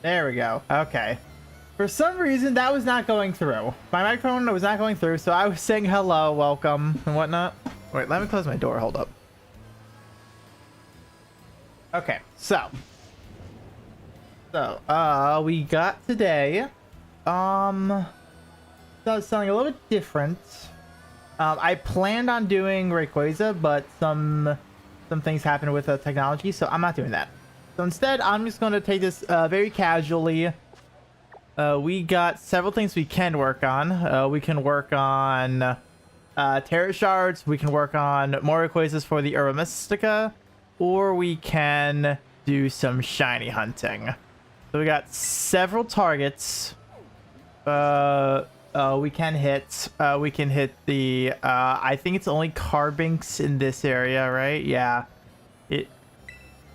There we go. Okay. For some reason, that was not going through. My microphone was not going through, so I was saying hello, welcome, and whatnot. Wait, let me close my door. Hold up. Okay, so we got today. So it's something a little bit different. I planned on doing RAYQUAZA, but some things happened with the technology, so I'm not doing that. So instead, I'm just going to take this very casually. We got several things we can work on. We can work on terror shards. We can work on more RAYQUAZAs for the Herba Mystica, or we can do some shiny hunting. So we got several targets. We can hit. We can hit the. I think it's only carbinks in this area, right? Yeah.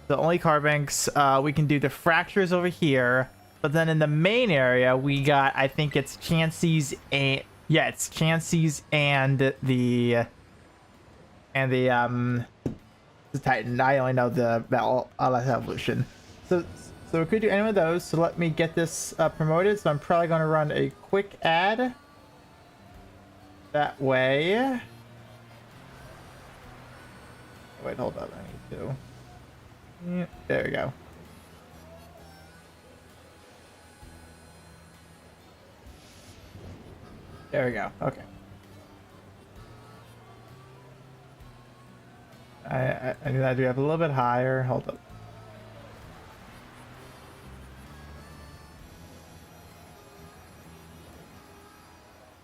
The only carbinks. We can do the fractures over here. But then in the main area, we got, I think it's Chanseys and, yeah, it's Chanseys and the Titan. I only know the Battle Evolution. So we could do any of those. So let me get this promoted. So I'm probably going to run a quick ad that way. Wait, hold up. I need to. Yeah, there we go. There we go. Okay. I knew that we have a little bit higher. Hold up.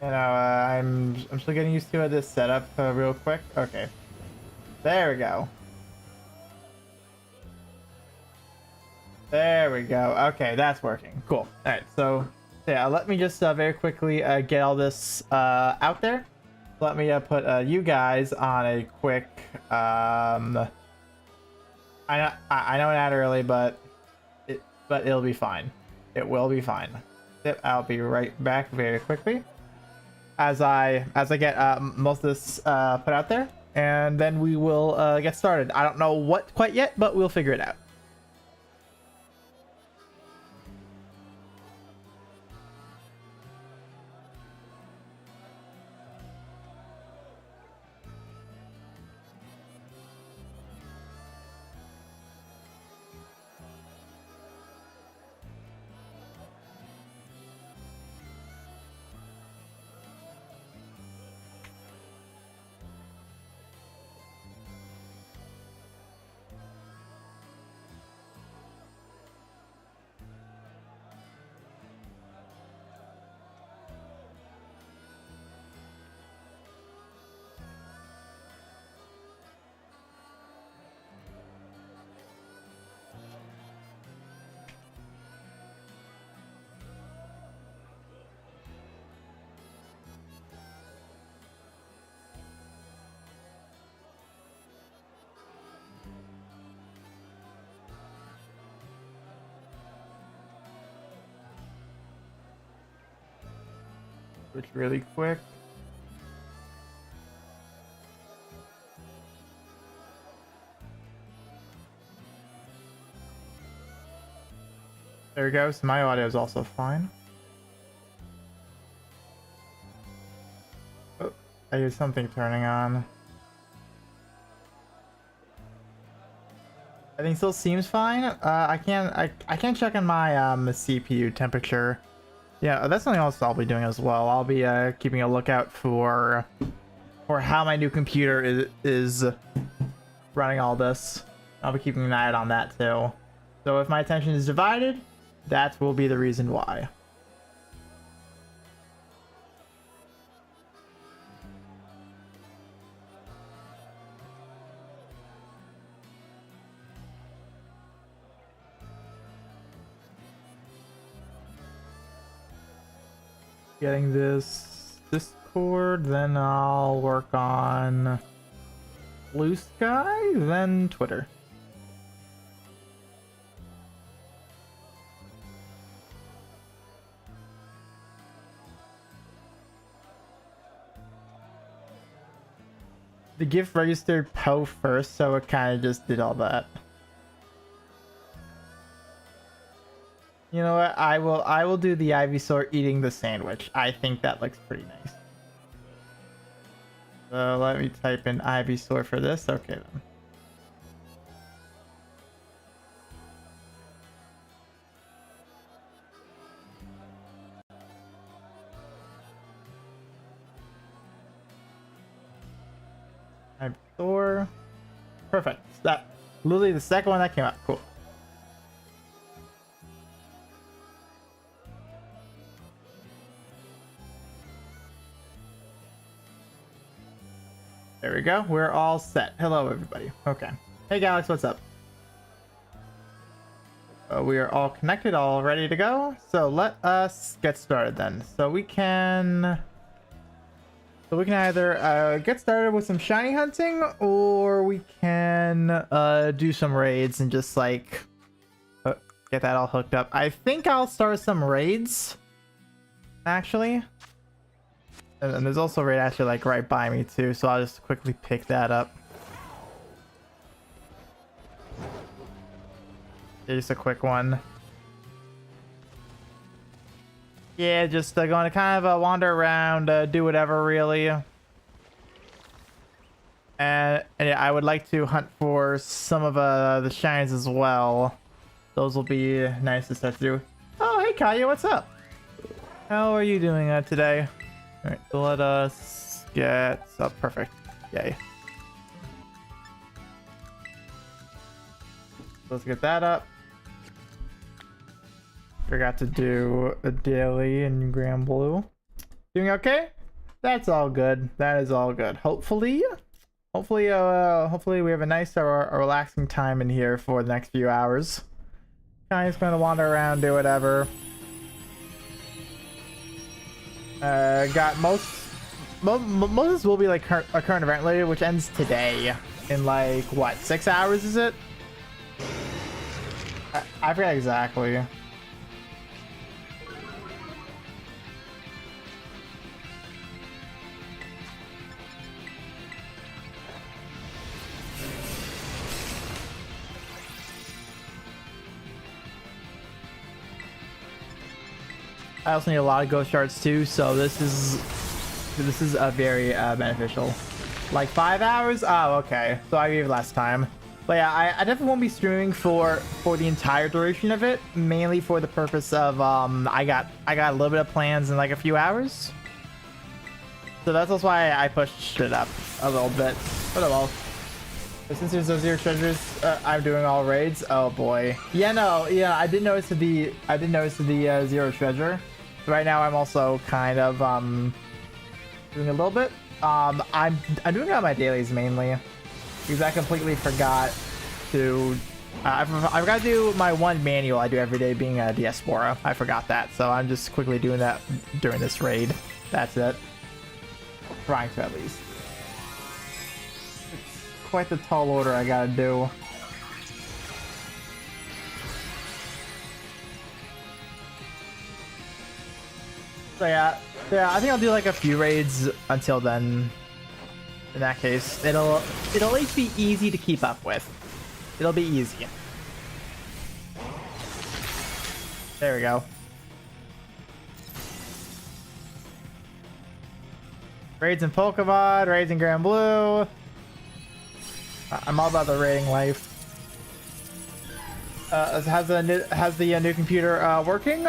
You know, I'm still getting used to this setup real quick. Okay. There we go. There we go. Okay, that's working. Cool. All right, so yeah, let me just very quickly get all this out there. Let me put you guys on a quick. I know an ad early, but it'll be fine. It will be fine. I'll be right back very quickly as I get most of this put out there, and then we will get started. I don't know what quite yet, but we'll figure it out. Switch really quick. There we go. So my audio is also fine. Oh, I hear something turning on. I think still seems fine. I can't check on my CPU temperature. Yeah, that's something else I'll be doing as well. I'll be keeping a lookout for how my new computer is running all this. I'll be keeping an eye out on that too. So if my attention is divided, that will be the reason why. Getting this Discord, then I'll work on Blue Sky, then Twitter. The gift registered Poe first, so it kind of just did all that. You know what? I will do the Ivysaur eating the sandwich. I think that looks pretty nice. So let me type in Ivysaur for this. Okay then. Ivysaur. Perfect. That literally the second one that came out. Cool. There we go. We're all set. Hello, everybody. Okay. Hey, Galax, what's up? We are all connected, all ready to go. So let us get started then. So we can either get started with some shiny hunting, or we can do some raids and just like get that all hooked up. I think I'll start some raids, actually. And there's also a raid actually like right by me too, so I'll just quickly pick that up. Yeah, just a quick one. Yeah, just going to kind of wander around, do whatever really. And yeah, I would like to hunt for some of the shines as well. Those will be nice to start to do. Oh, hey Kaya, what's up? How are you doing today? Alright, so let us get... Oh, perfect. Yay. Let's get that up. Forgot to do a daily in Grand Blue. Doing okay? That's all good. That is all good. Hopefully we have a nice a relaxing time in here for the next few hours. Kaya's gonna wander around, do whatever. Got most of this will be like a current event later, which ends today in like what, 6 hours is it? I forget exactly. I also need a lot of ghost shards too, so this is a very beneficial. Like 5 hours? Oh, okay. So I gave last time. But yeah, I definitely won't be streaming for the entire duration of it, mainly for the purpose of I got a little bit of plans in like a few hours. So that's also why I pushed it up a little bit. But oh well. But since there's those 0 treasures, I'm doing all raids. Oh boy. Yeah, no, yeah, I did notice the 0 treasure. Right now I'm also kind of doing a little bit. I'm doing it on my dailies mainly because I completely forgot to I forgot to do my one manual I do every day, being a Diaspora. I forgot that, so I'm just quickly doing that during this raid. That's it. Trying to, at least. It's quite the tall order I gotta do. So yeah, I think I'll do like a few raids until then. In that case, it'll at least be easy to keep up with. It'll be easy. There we go. Raids in Pokemon, raids in Grand Blue. I'm all about the raiding life. Has the new computer working?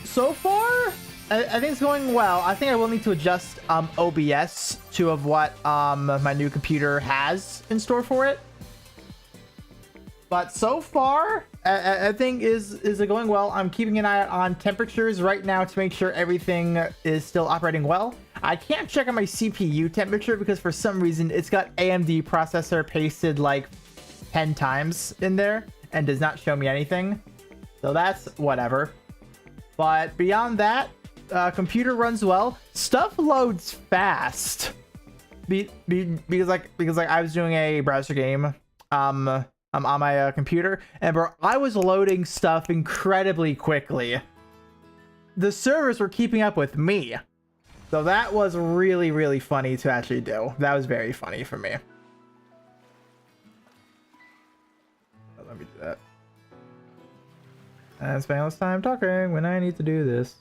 So far, I think it's going well. I think I will need to adjust OBS to of what my new computer has in store for it. But so far, I think is it going well. I'm keeping an eye out on temperatures right now to make sure everything is still operating well. I can't check on my CPU temperature because for some reason it's got AMD processor pasted like 10 times in there and does not show me anything. So that's whatever. But beyond that, computer runs well. Stuff loads fast. Because I was doing a browser game on my computer, and bro, I was loading stuff incredibly quickly. The servers were keeping up with me. So that was really, really funny to actually do. That was very funny for me. Let me do that. And spending all this time talking when I need to do this.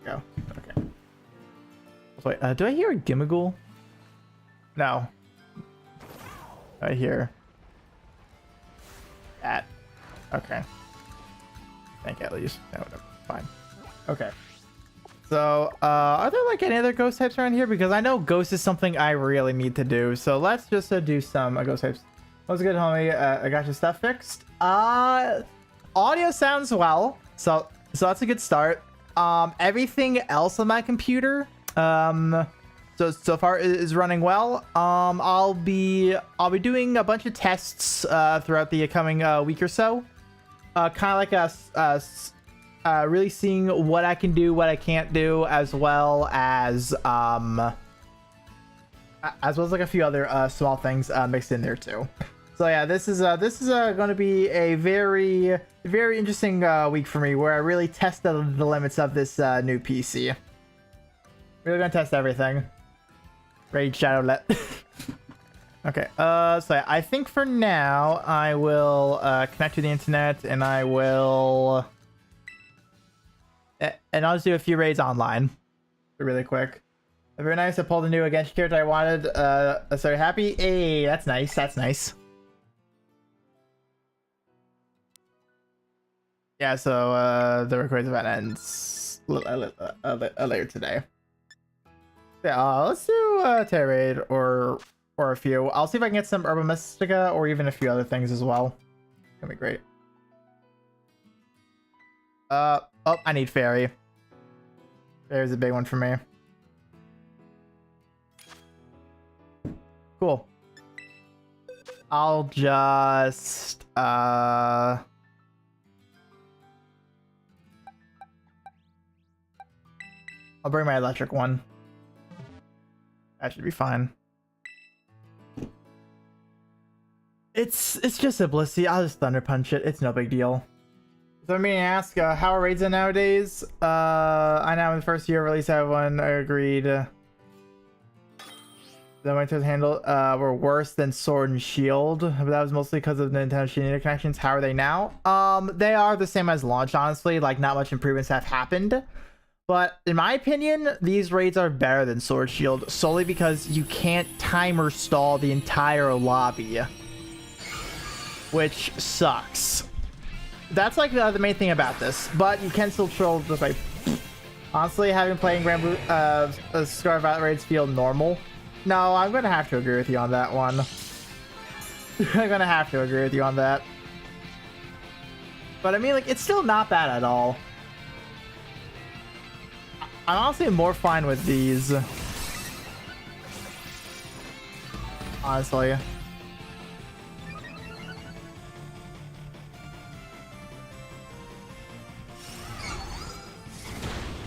Go. Okay. Wait, do I hear a Gimmighoul? No. I hear that. Okay. I think at least. No, whatever. Fine. Okay. So, are there like any other ghost types around here? Because I know ghost is something I really need to do. So let's just do some ghost types. What's good, homie? I got your stuff fixed. Audio sounds well. So that's a good start. Everything else on my computer, so far is running well. I'll be doing a bunch of tests throughout the coming week or so. Kind of like really seeing what I can do, what I can't do, as well as like a few other small things mixed in there too. So yeah, this is going to be a very interesting week for me, where I really test the limits of this new PC. Really gonna test everything. Raid Shadowlet. Okay, so yeah, I think for now I will connect to the internet, and I will, and I'll just do a few raids online, really quick. Very nice. I pulled a new Genshin character I wanted. So happy. Hey, that's nice. That's nice. Yeah, so the RAYQUAZA event ends later today. Yeah, let's do Terra Raid or a few. I'll see if I can get some Herba Mystica or even a few other things as well. Gonna be great. Oh, I need Fairy. Fairy's a big one for me. Cool. I'll just I'll bring my electric one. That should be fine. It's just a Blissey. I'll just Thunder Punch it. It's no big deal. So let me ask, how are raids nowadays? I know in the first year of release, everyone agreed. The Winter's handle were worse than Sword and Shield, but that was mostly because of Nintendo Shinies connections. How are they now? They are the same as launch, honestly. Like, not much improvements have happened. But in my opinion, these raids are better than Sword Shield, solely because you can't timer stall the entire lobby, which sucks. That's like the main thing about this, but you can still troll just like, honestly, having playing Grand Blue Scar Violet raids feel normal. No, I'm gonna have to agree with you on that one. I'm gonna have to agree with you on that. But I mean, like, it's still not bad at all. I'm honestly more fine with these. Honestly.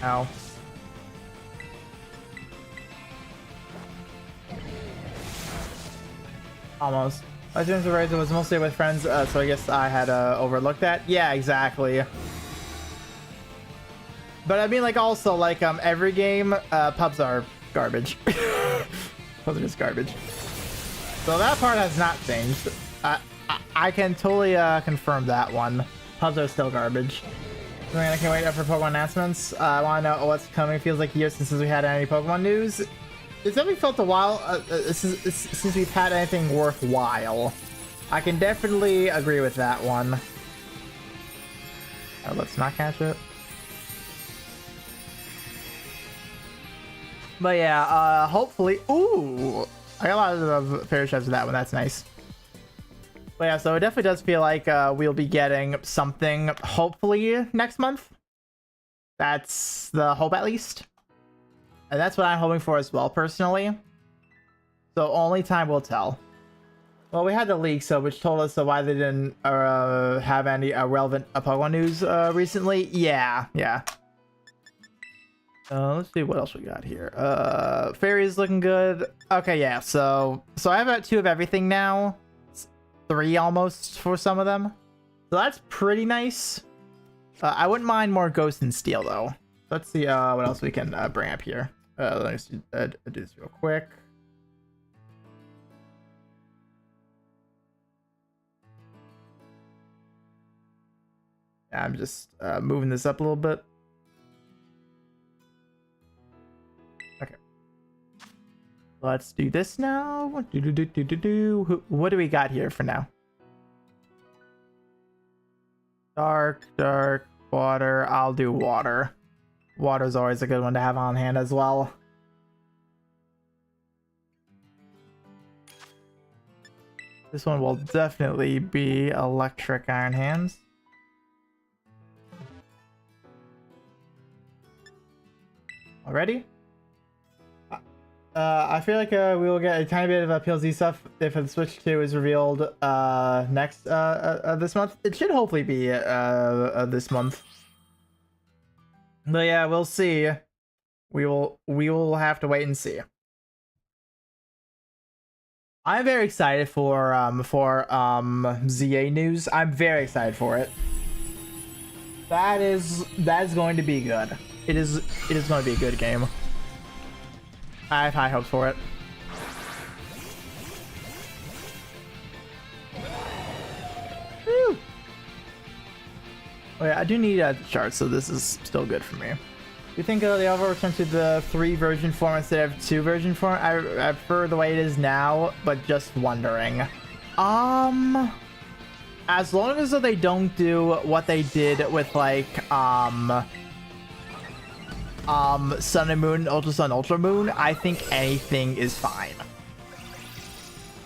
Ow. Almost. Legends of Raids was mostly with friends, so I guess I had overlooked that. Yeah, exactly. But I mean, like, also, like, every game, pubs are garbage. Pubs are just garbage. So that part has not changed. I can totally confirm that one. Pubs are still garbage. I can't wait for Pokemon announcements. I want to know what's coming. Feels like years since we had any Pokemon news. It's definitely felt a while since we've had anything worthwhile. I can definitely agree with that one. Let's not catch it. But yeah, hopefully. Ooh, I got a lot of fair shots of that one. That's nice. But yeah, so it definitely does feel like we'll be getting something hopefully next month. That's the hope, at least. And that's what I'm hoping for as well, personally. So only time will tell. Well, we had the leak, so which told us why they didn't have any relevant Pokemon news recently. Yeah. Let's see what else we got here. Fairy's looking good. Okay, yeah. So I have about 2 of everything now. 3 almost for some of them. So that's pretty nice. I wouldn't mind more Ghost and Steel though. Let's see what else we can bring up here. Let me see, do this real quick. I'm just moving this up a little bit. Okay. Let's do this now. What do we got here for now? Dark, water. I'll do water. Water's always a good one to have on hand as well. This one will definitely be electric iron hands. Already? I feel like we will get a tiny bit of PLZ stuff if the Switch 2 is revealed next this month. It should hopefully be this month. But yeah, we'll see. We will have to wait and see. I'm very excited for ZA news. I'm very excited for it. That is going to be good. It is going to be a good game. I have high hopes for it. Woo! Oh yeah, I do need a chart, so this is still good for me. You think they will return to the 3 version form instead of 2 version form? I prefer the way it is now, but just wondering. As long as they don't do what they did with like Sun and Moon, Ultra Sun, Ultra Moon, I think anything is fine.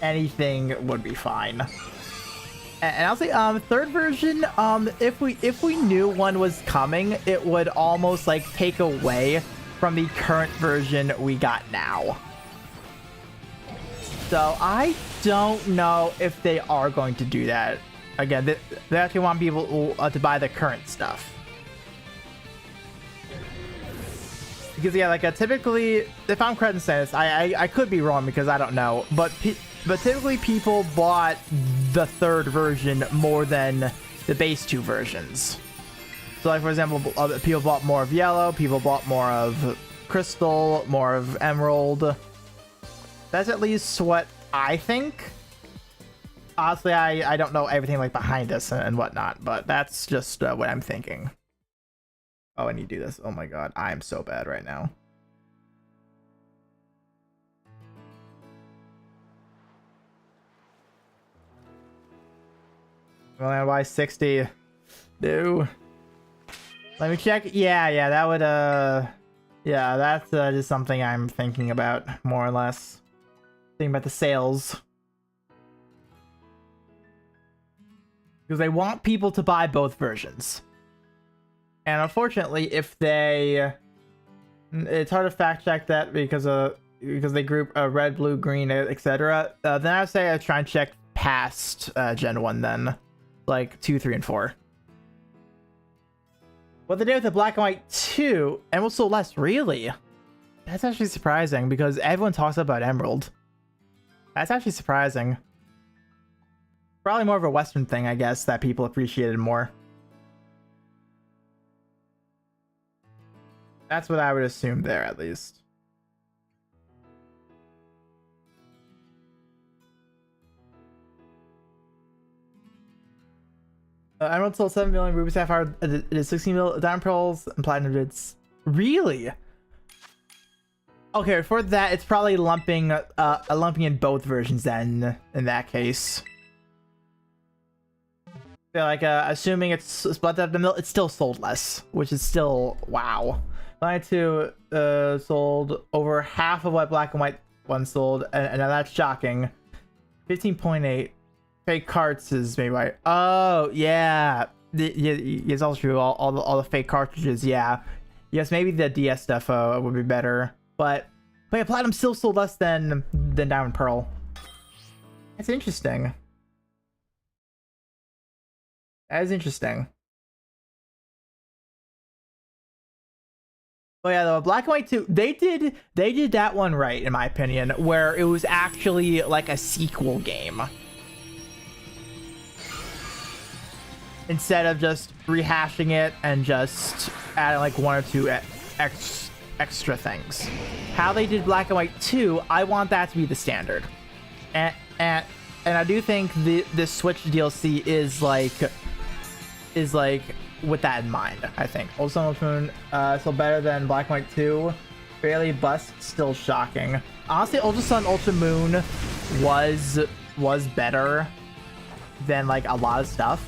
Anything would be fine. And I'll say, third version, if we knew one was coming, it would almost like take away from the current version we got now. So I don't know if they are going to do that. Again, they actually want people to buy the current stuff. Because yeah, like typically, if I'm correct in saying this, I could be wrong because I don't know, but typically people bought the third version more than the base 2 versions. So like for example, people bought more of yellow, people bought more of crystal, more of emerald. That's at least what I think. Honestly, I don't know everything like behind this and whatnot, but that's just what I'm thinking. Oh, I need to do this. Oh my god, I am so bad right now. Well, why 60? No. Let me check. Yeah, that would yeah, that's just something I'm thinking about more or less. Thinking about the sales. Because they want people to buy both versions. And unfortunately, if they... It's hard to fact check that because they group red, blue, green, etc. Then I would say I try and check past Gen 1 then. Like 2, 3, and 4. What they did with the Black and White 2, Emerald sold less, really? That's actually surprising because everyone talks about Emerald. That's actually surprising. Probably more of a Western thing, I guess, that people appreciated more. That's what I would assume there, at least. Emerald sold 7 million, Ruby Sapphire it is 16 million, Diamond Pearls, and Platinum it's really? Okay, for that, it's probably lumping in both versions then, in that case. So like, assuming it's split up the middle, it's still sold less, which is still, wow. Line 2 sold over half of what Black and White 1 sold, and now that's shocking. 15.8. Fake cartridges made by... Oh, yeah. It's all true. All the fake cartridges, yeah. Yes, maybe the DS stuff would be better. But yeah, Platinum still sold less than Diamond Pearl. That's interesting. That is interesting. Oh yeah, the Black and White 2, they did that one right, in my opinion, where it was actually like a sequel game. Instead of just rehashing it and just adding like 1 or 2 extra things. How they did Black and White 2, I want that to be the standard. And I do think the Switch DLC is like with that in mind, I think. Ultra Sun, Ultra Moon, still better than Black and White 2. Barely bust, still shocking. Honestly, Ultra Sun, Ultra Moon was better than like a lot of stuff.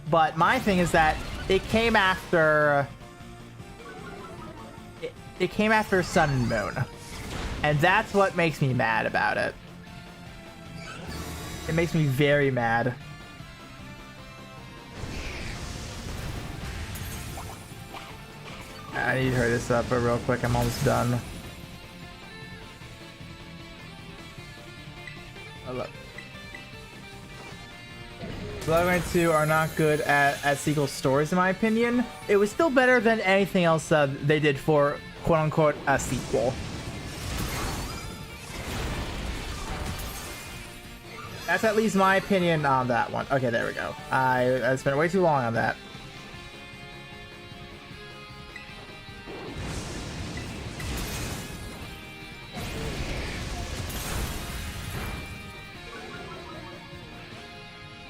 But my thing is that it came after it came after Sun and Moon. And that's what makes me mad about it. It makes me very mad. I need to hurry this up real quick. I'm almost done. Oh, look. Bloodline 2 are not good at sequel stories, in my opinion. It was still better than anything else they did for quote-unquote a sequel. That's at least my opinion on that one. Okay, there we go. I spent way too long on that.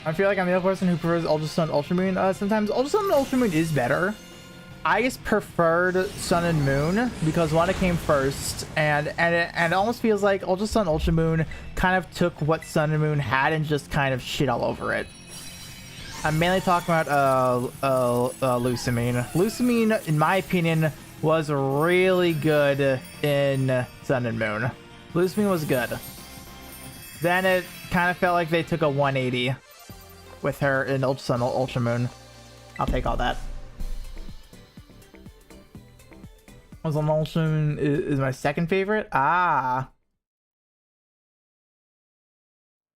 I feel like I'm the other person who prefers Ultra Sun, Ultra Moon. Sometimes Ultra Sun and Ultra Moon is better. I just preferred Sun and Moon because one, it came first, and it almost feels like Ultra Sun, Ultra Moon kind of took what Sun and Moon had and just kind of shit all over it. I'm mainly talking about Lucamine. Lucamine, in my opinion, was really good in Sun and Moon. Lucamine was good. Then it kind of felt like they took a 180 with her in Ultra Sun, Ultra Moon. I'll take all that. Was on Ultra Moon is my second favorite. Ah.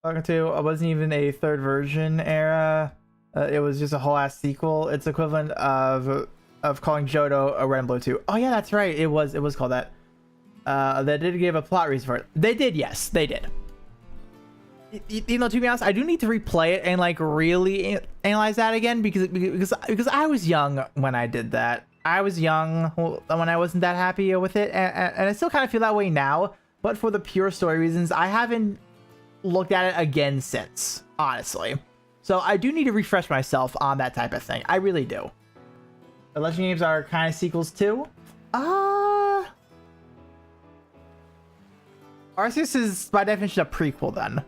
Talking to, it wasn't even a third version era. It was just a whole ass sequel. It's equivalent of calling Johto a Red and Blue 2. Oh yeah, that's right. It was called that. They did give a plot reason for it. They did, yes, they did. You know, to be honest, I do need to replay it and like really analyze that again because I was young when I did that. I was young when I wasn't that happy with it, and I still kind of feel that way now. But for the pure story reasons, I haven't looked at it again since, honestly. So I do need to refresh myself on that type of thing. I really do. The Legend games are kind of sequels too. Arceus is by definition a prequel then.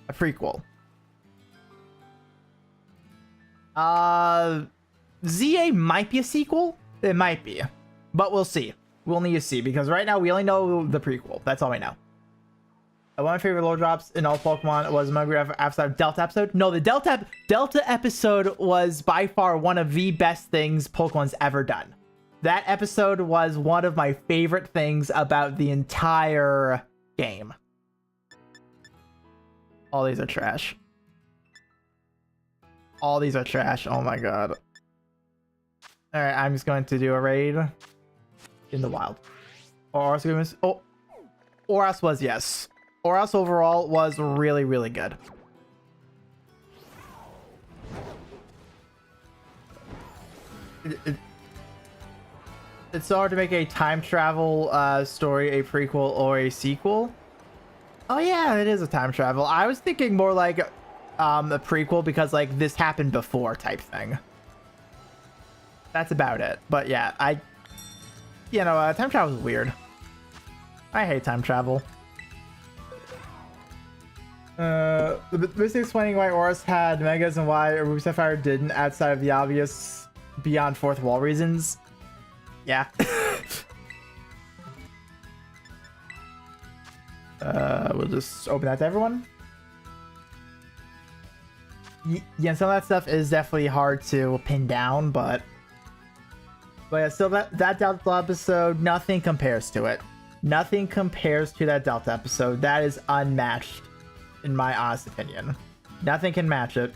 A prequel. ZA might be a sequel. It might be, but we'll see. We'll need to see because right now we only know the prequel. That's all we know. One of my favorite lore drops in all Pokemon was Mugre outside Delta episode. No, the Delta episode was by far one of the best things Pokemon's ever done. That episode was one of my favorite things about the entire game. All these are trash. All these are trash. Oh my god. Alright, I'm just going to do a raid in the wild. Oras was, yes. Oras overall was really, really good. It's so hard to make a time travel story a prequel or a sequel. Oh yeah, it is a time travel. I was thinking more like a prequel because like this happened before type thing. That's about it. But yeah, time travel is weird. I hate time travel. This explaining why Oris had Megas and why Ruby Sapphire didn't outside of the obvious beyond fourth wall reasons. Yeah. We'll just open that to everyone. Yeah, some of that stuff is definitely hard to pin down, but yeah, still that Delta episode, nothing compares to it. Nothing compares to that Delta episode. That is unmatched, in my honest opinion. Nothing can match it.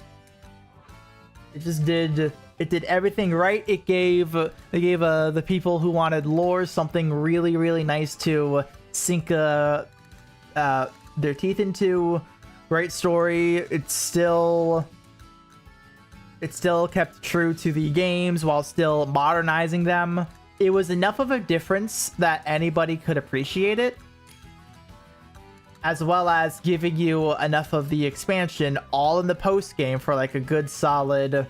It just did. It did everything right. It gave the people who wanted lore something really, really nice to sink their teeth into. Great story. It still kept true to the games while still modernizing them. It was enough of a difference that anybody could appreciate it, as well as giving you enough of the expansion all in the post game for like a good solid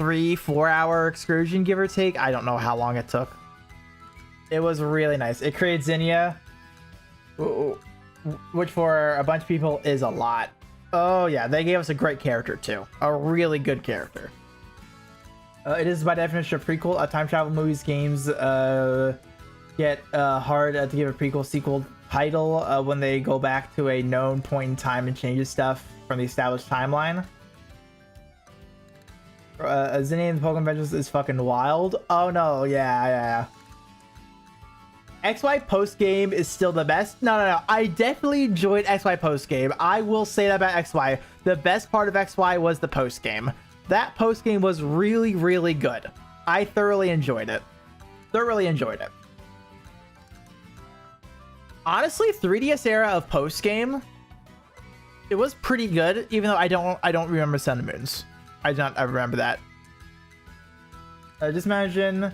3-4 hour excursion, give or take. I don't know how long it took. It was really nice. It created Zinnia, which for a bunch of people is a lot. Oh yeah, they gave us a great character too. A really good character. It is by definition a prequel. Time travel movies, games get hard to give a prequel sequel title when they go back to a known point in time and changes stuff from the established timeline. Zinnia and the Pokemon Adventures is fucking wild. Oh no, yeah. XY post-game is still the best. No. I definitely enjoyed XY post-game. I will say that about XY. The best part of XY was the post-game. That post-game was really, really good. I thoroughly enjoyed it. Honestly, 3DS era of post-game, it was pretty good, even though I don't remember Sun and Moons. I remember that. Just imagine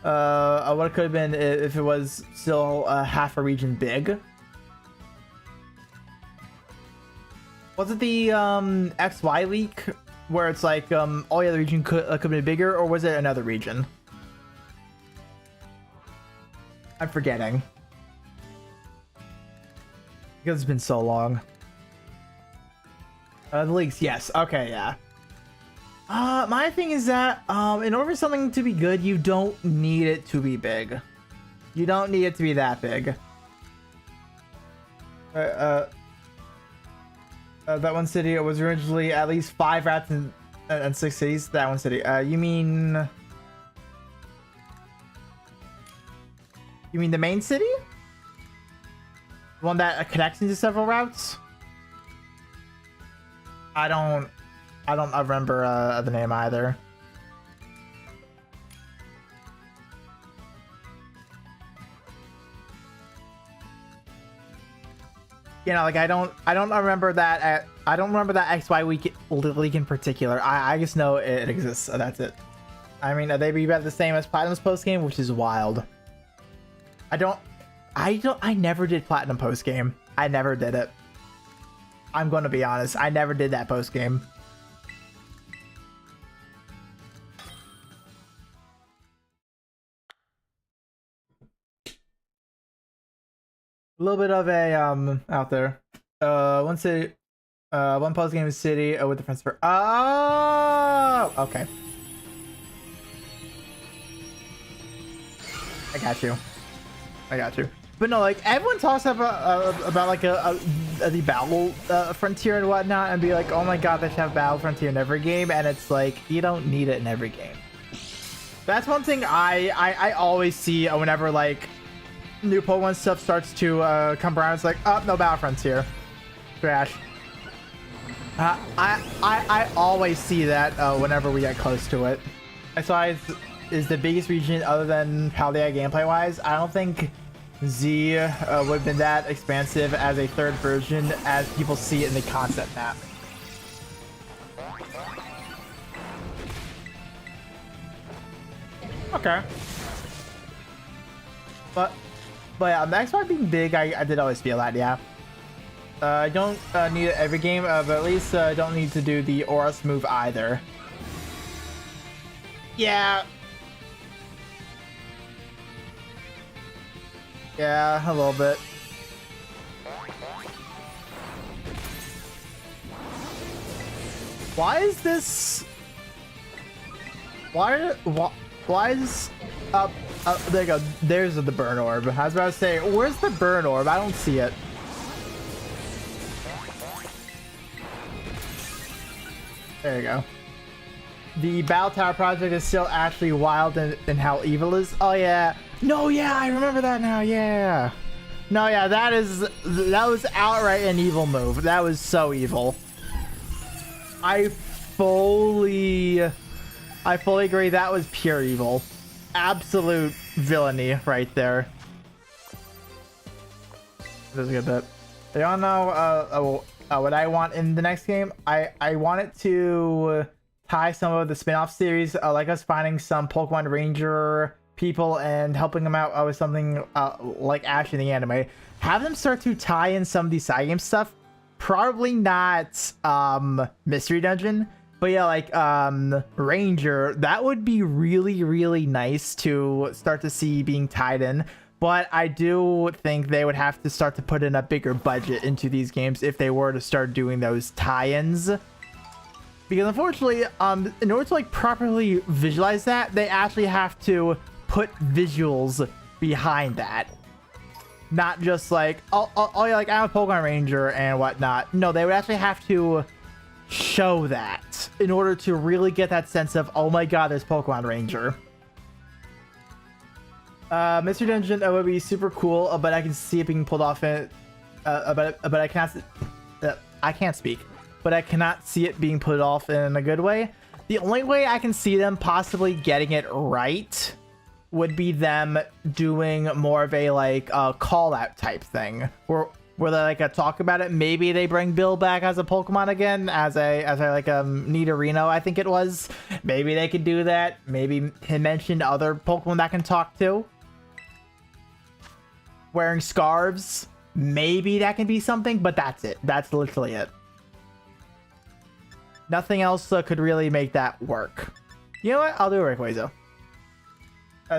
what it could have been if it was still half a region big. Was it the XY leak where it's like all the other region could be bigger, or was it another region? I'm forgetting. Because it's been so long. The leaks, yes. Okay, yeah. My thing is that in order for something to be good, you don't need it to be big. You don't need it to be that big. That one city was originally at least 5 rats and 6 cities. That one city. You mean the main city? The one that connects into several routes? I don't remember the name either. You know, like I don't remember that. I don't remember that XY leak in particular. I just know it exists. So that's it. I mean, they be about the same as Platinum's post game, which is wild. I never did Platinum post game. I never did it. I'm going to be honest. I never did that post game. A little bit of a out there. One city, one post game city with the friends for. Oh, okay. I got you. But no, like everyone talks about like the battle frontier and whatnot, and be like, oh my god, they should have battle frontier in every game, and it's like you don't need it in every game. That's one thing I always see whenever like new Pokemon stuff starts to come around. It's like, oh, no battle frontier, trash. I always see that whenever we get close to it. XY is the biggest region other than Paldea gameplay wise. I don't think Z would have been that expansive as a third version as people see it in the concept map. Okay. But yeah, the XY being big, I did always feel that, yeah. I don't need it every game, but at least I don't need to do the Aurus move either. Yeah. Yeah, a little bit. Why is this? Why is there you go. There's the burn orb. I was about to say, where's the burn orb? I don't see it. There you go. The Battle Tower project is still actually wild in how evil is. Oh yeah. No, yeah, I remember that now. Yeah. No, yeah, that was outright an evil move. That was so evil. I fully agree. That was pure evil. Absolute villainy right there. That's a good bit. You all know what I want in the next game? I want it to tie some of the spin-off series, like us finding some Pokemon Ranger people and helping them out with something like Ash in the anime. Have them start to tie in some of the side game stuff. Probably not Mystery Dungeon, But yeah, like Ranger, that would be really, really nice to start to see being tied in. But I do think they would have to start to put in a bigger budget into these games if they were to start doing those tie-ins. Because unfortunately, in order to like properly visualize that, they actually have to put visuals behind that. Not just like, oh, like I'm a Pokemon Ranger and whatnot. No, they would actually have to show that in order to really get that sense of, oh my god, there's Pokemon Ranger. Mystery Dungeon would be super cool, but I can see it being pulled off in it. But I cannot. I can't speak. But I cannot see it being put off in a good way. The only way I can see them possibly getting it right would be them doing more of a like call out type thing, where they like talk about it. Maybe they bring Bill back as a Pokemon again, as a like Nidorino, I think it was. Maybe they could do that. Maybe he mentioned other Pokemon that can talk to. Wearing scarves, maybe that can be something, but that's it. That's literally it. Nothing else could really make that work. You know what? I'll do RAYQUAZA.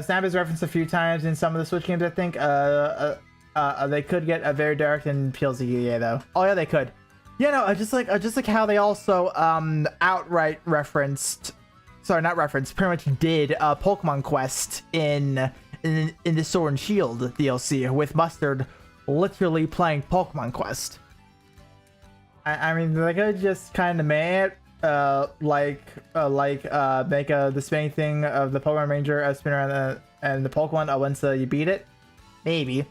Snap is referenced a few times in some of the Switch games, I think. They could get a very direct in PLZEA though. Oh yeah, they could. Yeah, no, just like how they also outright referenced, sorry, not referenced, pretty much did Pokemon Quest in the Sword and Shield DLC with Mustard literally playing Pokemon Quest. I mean, they could just kind of make make the spinning thing of the Pokemon Ranger spin around and the Pokemon once you beat it. Maybe.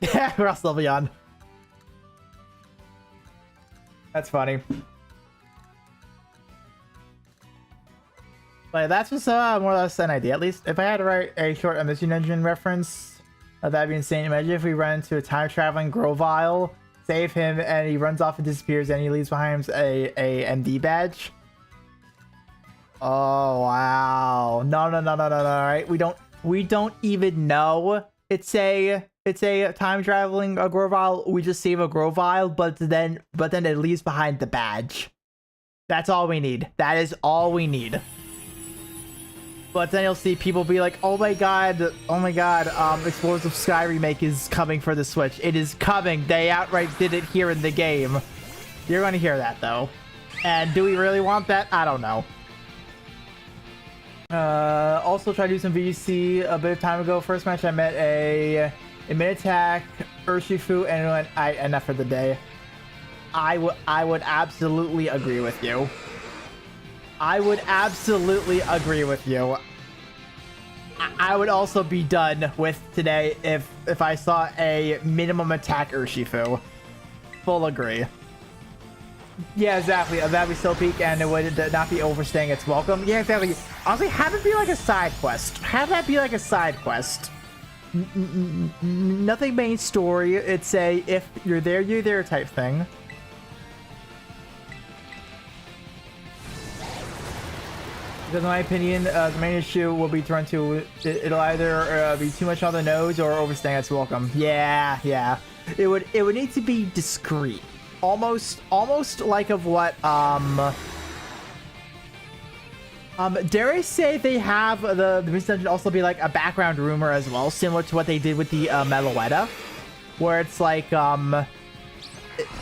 Yeah, Ross Beyond. That's funny. But that's just more or less an idea. At least if I had to write a short Mystery Dungeon reference, that'd be insane. Imagine if we run into a time-traveling Grovyle, save him, and he runs off and disappears, and he leaves behind a MD badge. Oh wow! No! Right? We don't even know it's a time traveling Grovyle. We just save a Grovyle, but then it leaves behind the badge. That's all we need. That is all we need. But then you'll see people be like, oh my god, Explosive Sky Remake is coming for the Switch. It is coming. They outright did it here in the game. You're going to hear that, though. And do we really want that? I don't know. Also tried to do some VGC a bit of time ago. First match I met a mid-attack Urshifu, and went, enough for the day. I would absolutely agree with you. I would absolutely agree with you. I would also be done with today if I saw a minimum attack Urshifu. Full agree. Yeah, exactly. That'd be so peak, and it would not be overstaying its welcome. Yeah, exactly. Honestly, have it be like a side quest. Have that be like a side quest. Nothing main story. It's a if you're there type thing. Because in my opinion, the main issue will be thrown to it'll either be too much on the nose or overstaying its welcome. Yeah. It would need to be discreet, almost like of what dare I say they have the Mystery Dungeon also be like a background rumor as well, similar to what they did with the Meloetta, where it's like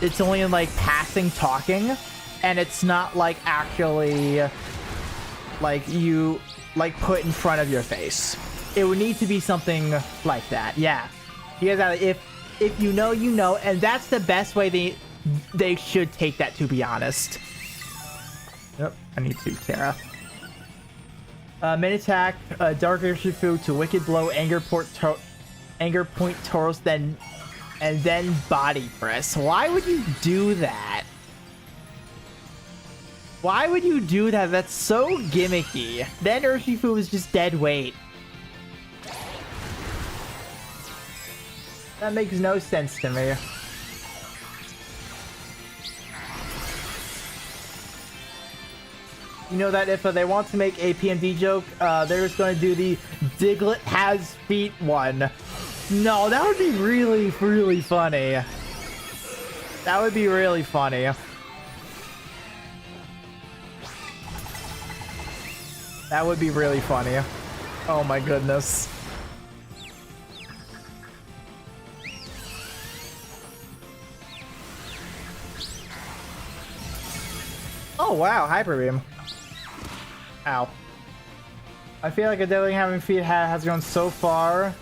it's only in like passing talking, and it's not like actually like you like put in front of your face. It would need to be something like that. Yeah, because if you know, you know, and that's the best way they should take that, to be honest. Yep, I need to Terra. Main attack, Dark Urshifu to Wicked Blow, Anger Point Tauros, then Body Press. Why would you do that? Why would you do that? That's so gimmicky. Then Urshifu is just dead weight. That makes no sense to me. You know that if they want to make a PMD joke, they're just going to do the Diglett has feet one. No, that would be really, really funny. That would be really funny. That would be really funny. Oh my goodness. Oh wow, Hyper Beam. Ow. I feel like a deadly having feet has gone so far.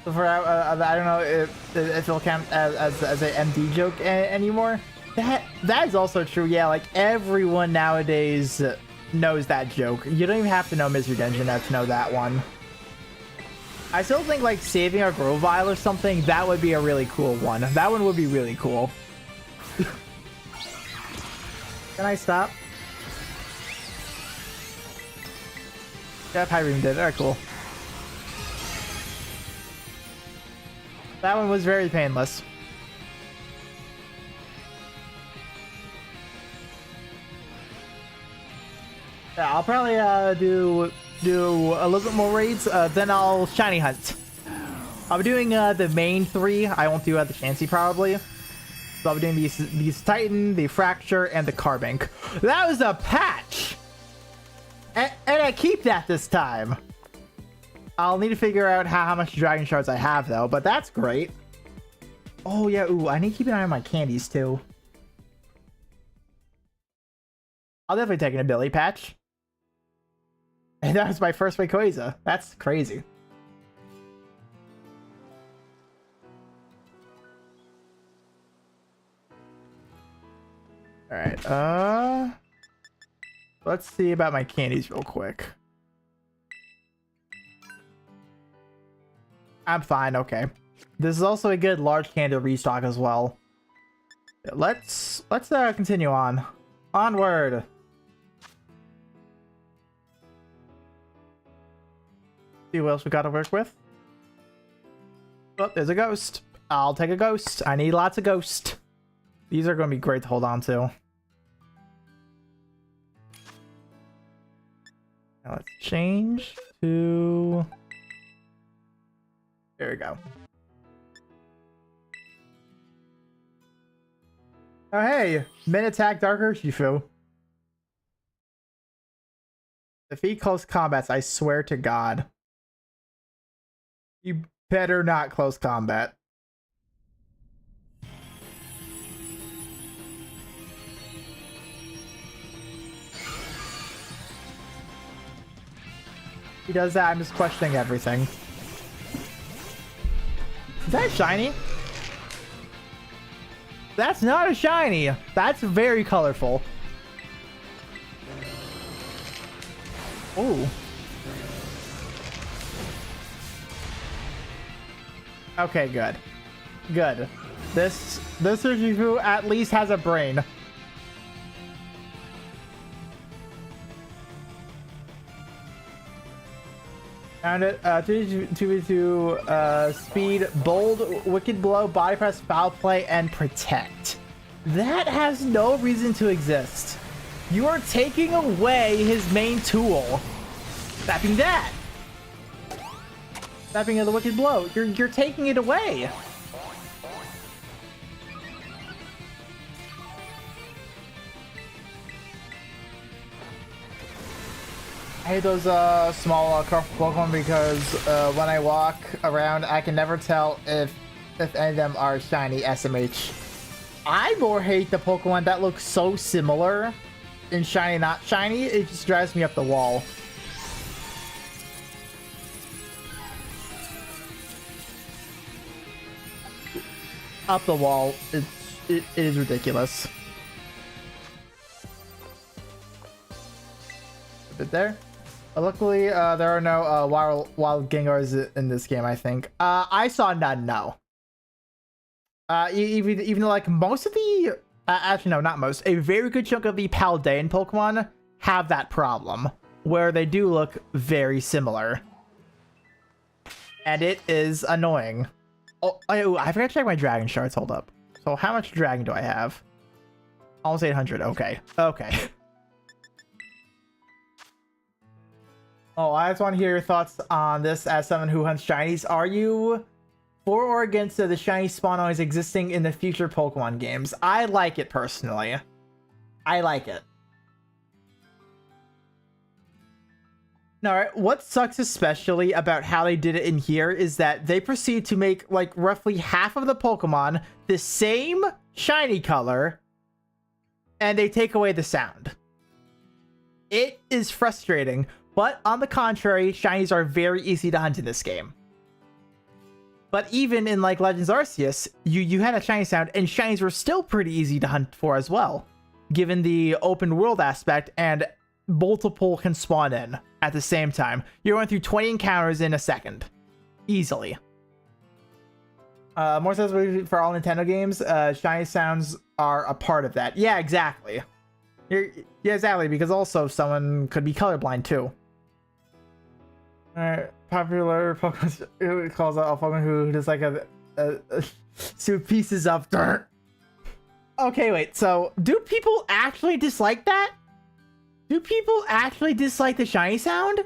So far, I don't know if it'll count as a MD joke anymore. That is also true. Yeah, like everyone nowadays knows that joke. You don't even have to know Mr. Denjin to know that one. I still think like saving a Grovile or something, that would be a really cool one. That one would be really cool. Can I stop? Yeah, Pyreem did. Alright, cool. That one was very painless. Yeah, I'll probably do a little bit more raids, then I'll shiny hunt. I'll be doing the main 3. I won't do the Chansey probably. So I'll be doing these Titan, the Fracture, and the Carbink. That was a patch! And I keep that this time. I'll need to figure out how much Dragon Shards I have, though, but that's great. Oh, yeah, ooh, I need to keep an eye on my candies, too. I'll definitely take an ability patch. And that was my first Rayquaza. That's crazy. Alright, let's see about my candies real quick. I'm fine, okay. This is also a good large candy restock as well. Let's continue on. Onward. See what else we got to work with. Oh, there's a ghost. I'll take a ghost. I need lots of ghosts. These are going to be great to hold on to. Now let's change to... There we go. Oh, hey! Min attack Dark Urshifu. Defeat close combats, I swear to God. You better not close combat. He does that, I'm just questioning everything. Is that a shiny? That's not a shiny. That's very colorful. Ooh. Okay, good. Good. This Urshifu at least has a brain. Found it. 2v2 speed, bold, wicked blow, body press, foul play, and protect. That has no reason to exist. You are taking away his main tool. Tapping that. Tapping of the wicked blow. You're taking it away. I hate those small Pokemon because when I walk around, I can never tell if any of them are shiny SMH. I more hate the Pokemon that look so similar in shiny, not shiny. It just drives me up the wall. Up the wall. It is ridiculous. A bit there. Luckily, there are no wild Gengars in this game, I think. I saw none, no. Even though, like, most of the... actually, no, not most. A very good chunk of the Paldean Pokemon have that problem, where they do look very similar. And it is annoying. Oh, I forgot to check my Dragon Shards. Hold up. So, how much Dragon do I have? Almost 800. Okay. Okay. Oh, I just want to hear your thoughts on this as someone who hunts shinies. Are you for or against the shiny spawn always existing in the future Pokemon games? I like it personally. I like it. Now, what sucks especially about how they did it in here is that they proceed to make like roughly half of the Pokemon the same shiny color, and they take away the sound. It is frustrating, but on the contrary, shinies are very easy to hunt in this game. But even in like Legends Arceus, you had a shiny sound, and shinies were still pretty easy to hunt for as well, given the open world aspect and multiple can spawn in at the same time. You're going through 20 encounters in a second. Easily. More says for all Nintendo games, shiny sounds are a part of that. Yeah, exactly. Yeah, exactly, because also someone could be colorblind too. Popular Pokemon calls out a Pokemon who just like a soup pieces of dirt. Okay, wait, so do people actually dislike that? Do people actually dislike the shiny sound?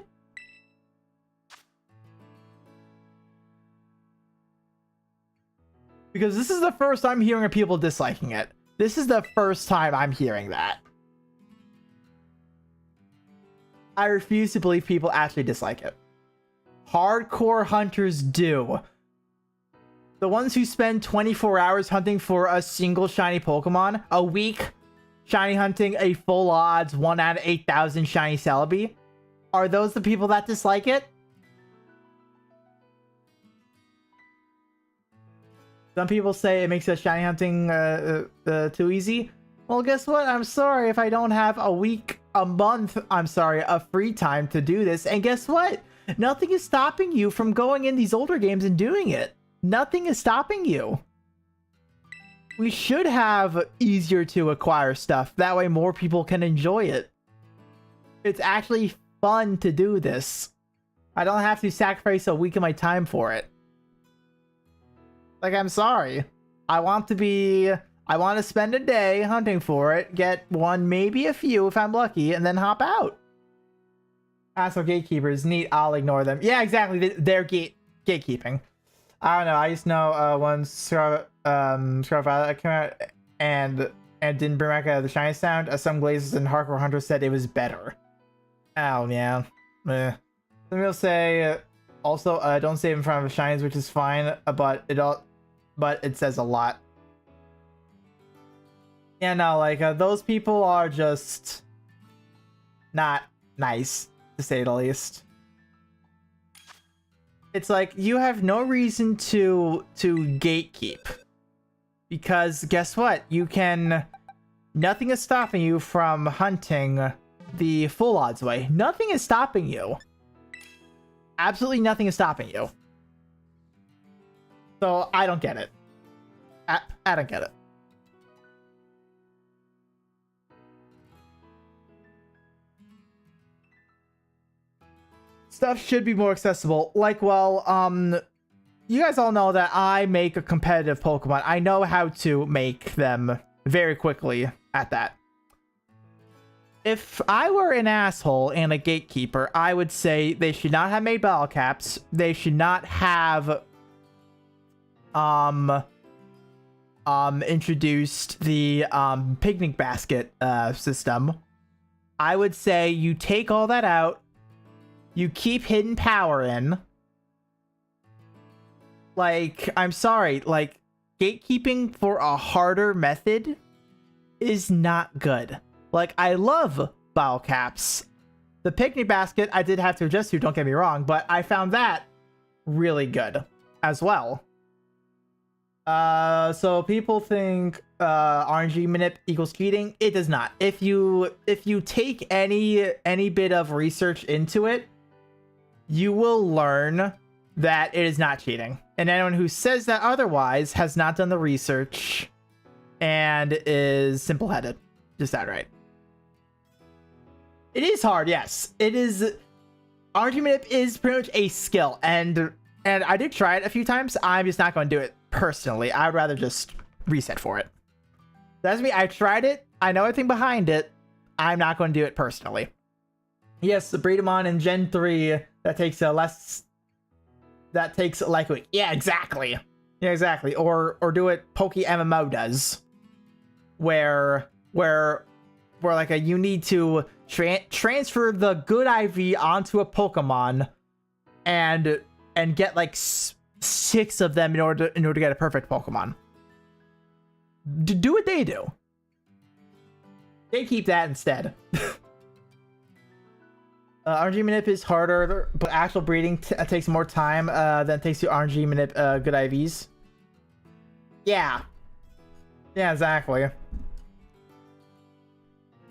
Because this is the first I'm hearing of people disliking it. This is the first time I'm hearing that. I refuse to believe people actually dislike it. Hardcore hunters do. The ones who spend 24 hours hunting for a single shiny Pokemon, a week shiny hunting a full odds 1 out of 8,000 shiny Celebi, are those the people that dislike it? Some people say it makes shiny hunting too easy. Well, guess what? I'm sorry if I don't have a week, a month, I'm sorry, a free time to do this. And guess what? Nothing is stopping you from going in these older games and doing it. Nothing is stopping you. We should have easier to acquire stuff. That way more people can enjoy it. It's actually fun to do this. I don't have to sacrifice a week of my time for it. Like, I'm sorry. I want to spend a day hunting for it, get one, maybe a few if I'm lucky, and then hop out. So gatekeepers, neat, I'll ignore them. Yeah, exactly, they're gatekeeping. I don't know, I just know when Scarlet came out and didn't bring back the shiny sound, some glazes and hardcore hunters said it was better. Oh, yeah. Some people say, also, don't save in front of shinies, which is fine, but it says a lot. Yeah, no, like, those people are just not nice, to say the least. It's like, you have no reason to gatekeep. Because guess what? Nothing is stopping you from hunting the full odds way. Nothing is stopping you. Absolutely nothing is stopping you. So, I don't get it. I don't get it. Stuff should be more accessible. Like, well, you guys all know that I make a competitive Pokemon. I know how to make them very quickly at that. If I were an asshole and a gatekeeper, I would say they should not have made battle caps. They should not have introduced the picnic basket system. I would say you take all that out. You keep hidden power in. Like, I'm sorry, like, gatekeeping for a harder method is not good. Like, I love battle caps. The picnic basket, I did have to adjust to, don't get me wrong, but I found that really good as well. So people think RNG manip equals cheating. It does not. If you take any bit of research into it, you will learn that it is not cheating. And anyone who says that otherwise has not done the research and is simple-headed. Just outright. It is hard, yes. It is. RNG manip is pretty much a skill, and I did try it a few times. I'm just not going to do it personally. I'd rather just reset for it. That's me. I tried it. I know everything behind it. I'm not going to do it personally. Yes, breed them on in Gen 3. That takes less. That takes like a week. Yeah, exactly. Yeah, exactly. Or do it Poke MMO does, where like you need to transfer the good IV onto a Pokemon, and get like 6 of them in order to get a perfect Pokemon. Do what they do. They keep that instead. RNG manip is harder, but actual breeding takes more time than it takes to RNG manip good IVs. Yeah. Yeah, exactly.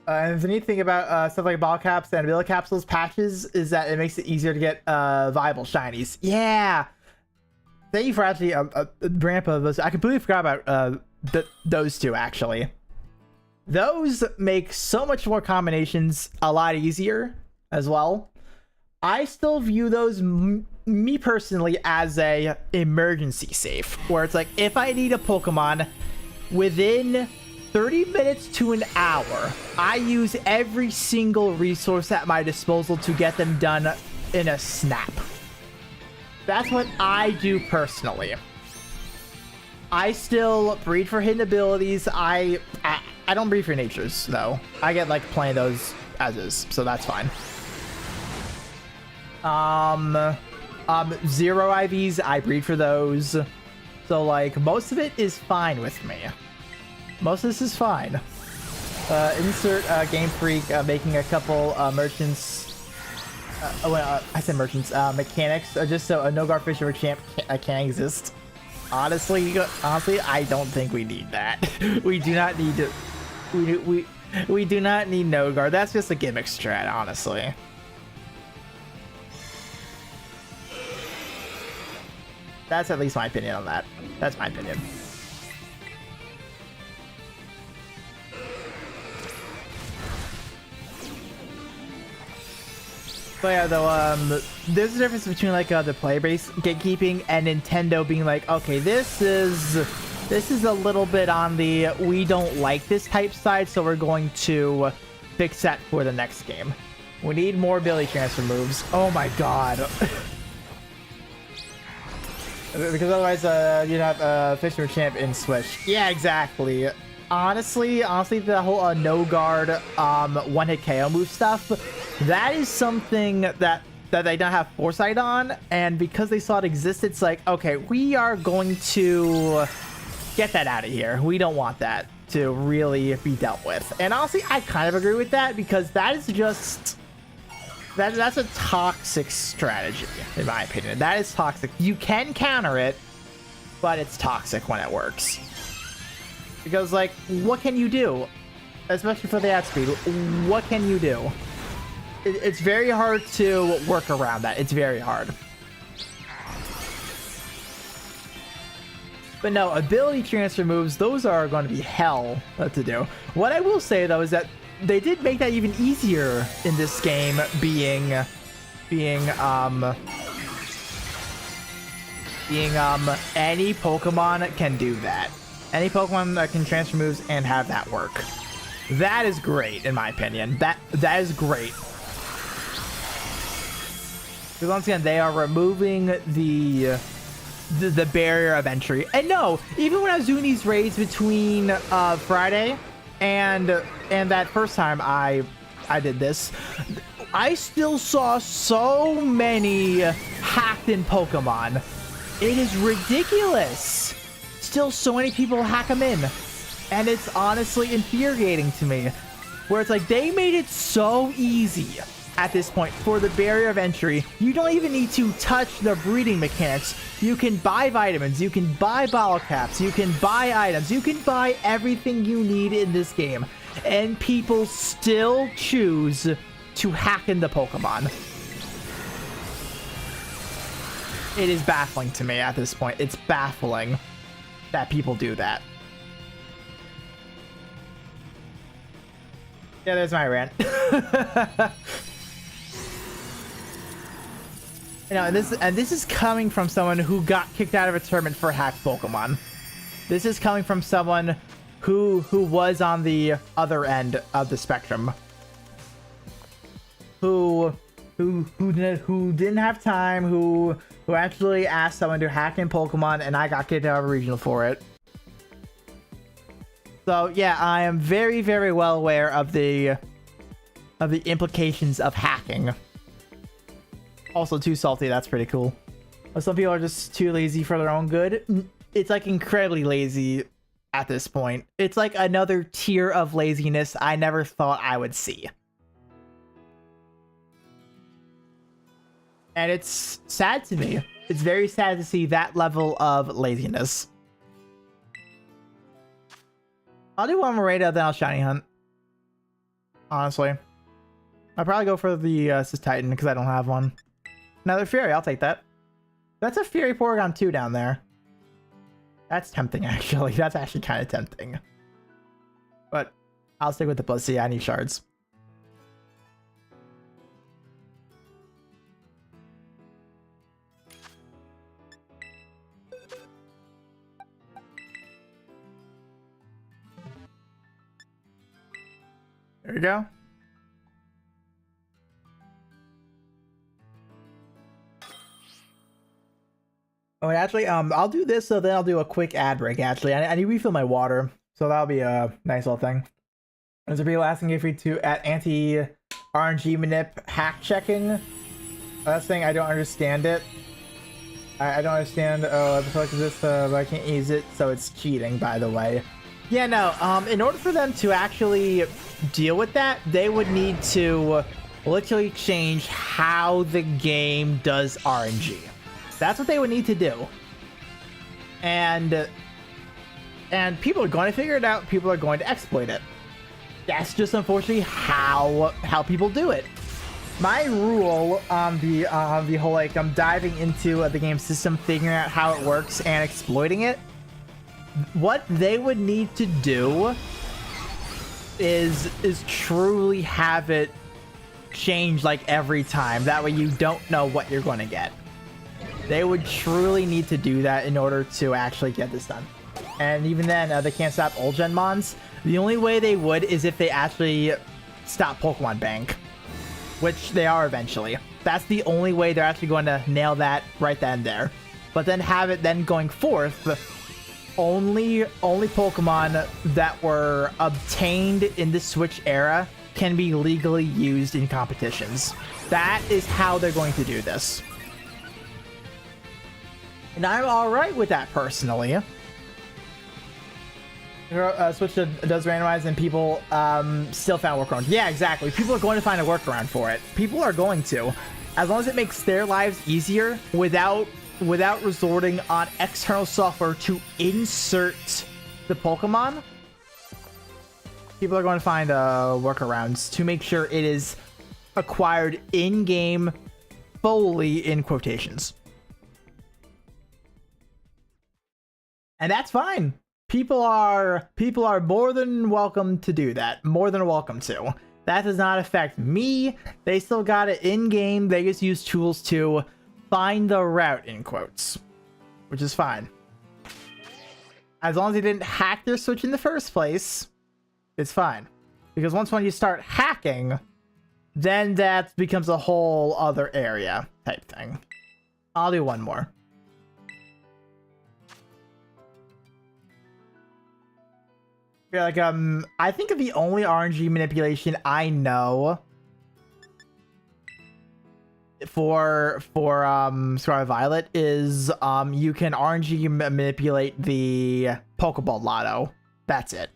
And the neat thing about stuff like ball caps and ability capsules patches is that it makes it easier to get viable shinies. Yeah. Thank you for actually bringing up those. I completely forgot about those two, actually. Those make so much more combinations a lot easier as well. I still view those, me personally, as a emergency save, where it's like, if I need a Pokemon within 30 minutes to an hour, I use every single resource at my disposal to get them done in a snap. That's what I do personally. I still breed for hidden abilities. I don't breed for natures, though. I get like plenty of those as is, so that's fine. 0 IVs, I breed for those. So like most of it is fine with me. Most of this is fine. Insert Game Freak making a couple merchants. I said merchants. Mechanics, just so a no-guard Fisher champ can exist. Honestly, I don't think we need that. We do not need to. We do not need no guard. That's just a gimmick strat, honestly. That's at least my opinion on that. That's my opinion. But yeah, though, there's a difference between like the player base gatekeeping and Nintendo being like, okay, this is a little bit on the we don't like this type side, so we're going to fix that for the next game. We need more ability transfer moves. Oh my god. Because otherwise, you'd have Fisher Champ in Switch. Yeah, exactly. Honestly, the whole no guard one hit KO move stuff, that is something that they don't have foresight on, and because they saw it exist, it's like, okay, we are going to get that out of here. We don't want that to really be dealt with. And honestly, I kind of agree with that, because that is just that's a toxic strategy, in my opinion. That is toxic. You can counter it, but it's toxic when it works. Because, like, what can you do? Especially for the outspeed, what can you do? It's very hard to work around that. It's very hard. But no, ability transfer moves, those are going to be hell to do. What I will say, though, is that they did make that even easier in this game, being any Pokemon can do that. Any Pokemon that can transfer moves and have that work. That is great, in my opinion. That is great. Because once again, they are removing the barrier of entry. And no, even when I was doing these raids between Friday and that first time I did this, I still saw so many hacked in Pokemon. It is ridiculous. Still so many people hack them in, and it's honestly infuriating to me, where it's like they made it so easy at this point for the barrier of entry. You don't even need to touch the breeding mechanics. You can buy vitamins, you can buy bottle caps, you can buy items, you can buy everything you need in this game, and people still choose to hack in the Pokemon. It is baffling to me at this point. It's baffling that people do that. Yeah, there's my rant. You know, and this is coming from someone who got kicked out of a tournament for hacked Pokemon. This is coming from someone who was on the other end of the spectrum, who didn't have time, who actually asked someone to hack in Pokemon, and I got kicked out of a regional for it. So yeah, I am very, very well aware of the implications of hacking. Also, too salty. That's pretty cool. Some people are just too lazy for their own good. It's like incredibly lazy at this point. It's like another tier of laziness I never thought I would see. And it's sad to me. It's very sad to see that level of laziness. I'll do one more radar, then I'll shiny hunt. Honestly. I'll probably go for the Sis Titan because I don't have one. Another Fury, I'll take that. That's a Fury Porygon 2 down there. That's tempting, actually. That's actually kind of tempting. But I'll stick with the plus C. I need shards. There we go. Oh, and actually, I'll do this, so then I'll do a quick ad break, actually. I need to refill my water, so that'll be a nice little thing. There's a people asking if we to at anti-RNG manip hack checking. That's thing, I don't understand it. I don't understand, the fuck is this, but I can't use it, so it's cheating, by the way. Yeah, no, in order for them to actually deal with that, they would need to literally change how the game does RNG. That's what they would need to do. And people are going to figure it out. People are going to exploit it. That's just unfortunately how people do it. My rule on the whole, like, I'm diving into the game system, figuring out how it works and exploiting it. What they would need to do is truly have it change like every time. That way you don't know what you're going to get. They would truly need to do that in order to actually get this done. And even then, they can't stop old gen mons. The only way they would is if they actually stop Pokemon Bank, which they are eventually. That's the only way they're actually going to nail that right then and there. But then have it then going forth, only Pokemon that were obtained in the Switch era can be legally used in competitions. That is how they're going to do this. And I'm alright with that, personally. Switch does randomize and people still found workaround. Yeah, exactly. People are going to find a workaround for it. People are going to. As long as it makes their lives easier without resorting on external software to insert the Pokemon, people are going to find workarounds to make sure it is acquired in-game fully in quotations. And that's fine. People are more than welcome to do that. More than welcome to. That does not affect me. They still got it in-game. They just use tools to find the route, in quotes. Which is fine. As long as they didn't hack their Switch in the first place, it's fine. Because once when you start hacking, then that becomes a whole other area type thing. I'll do one more. Yeah, like, I think of the only RNG manipulation I know for Scarlet Violet is you can RNG manipulate the Pokeball Lotto. That's it.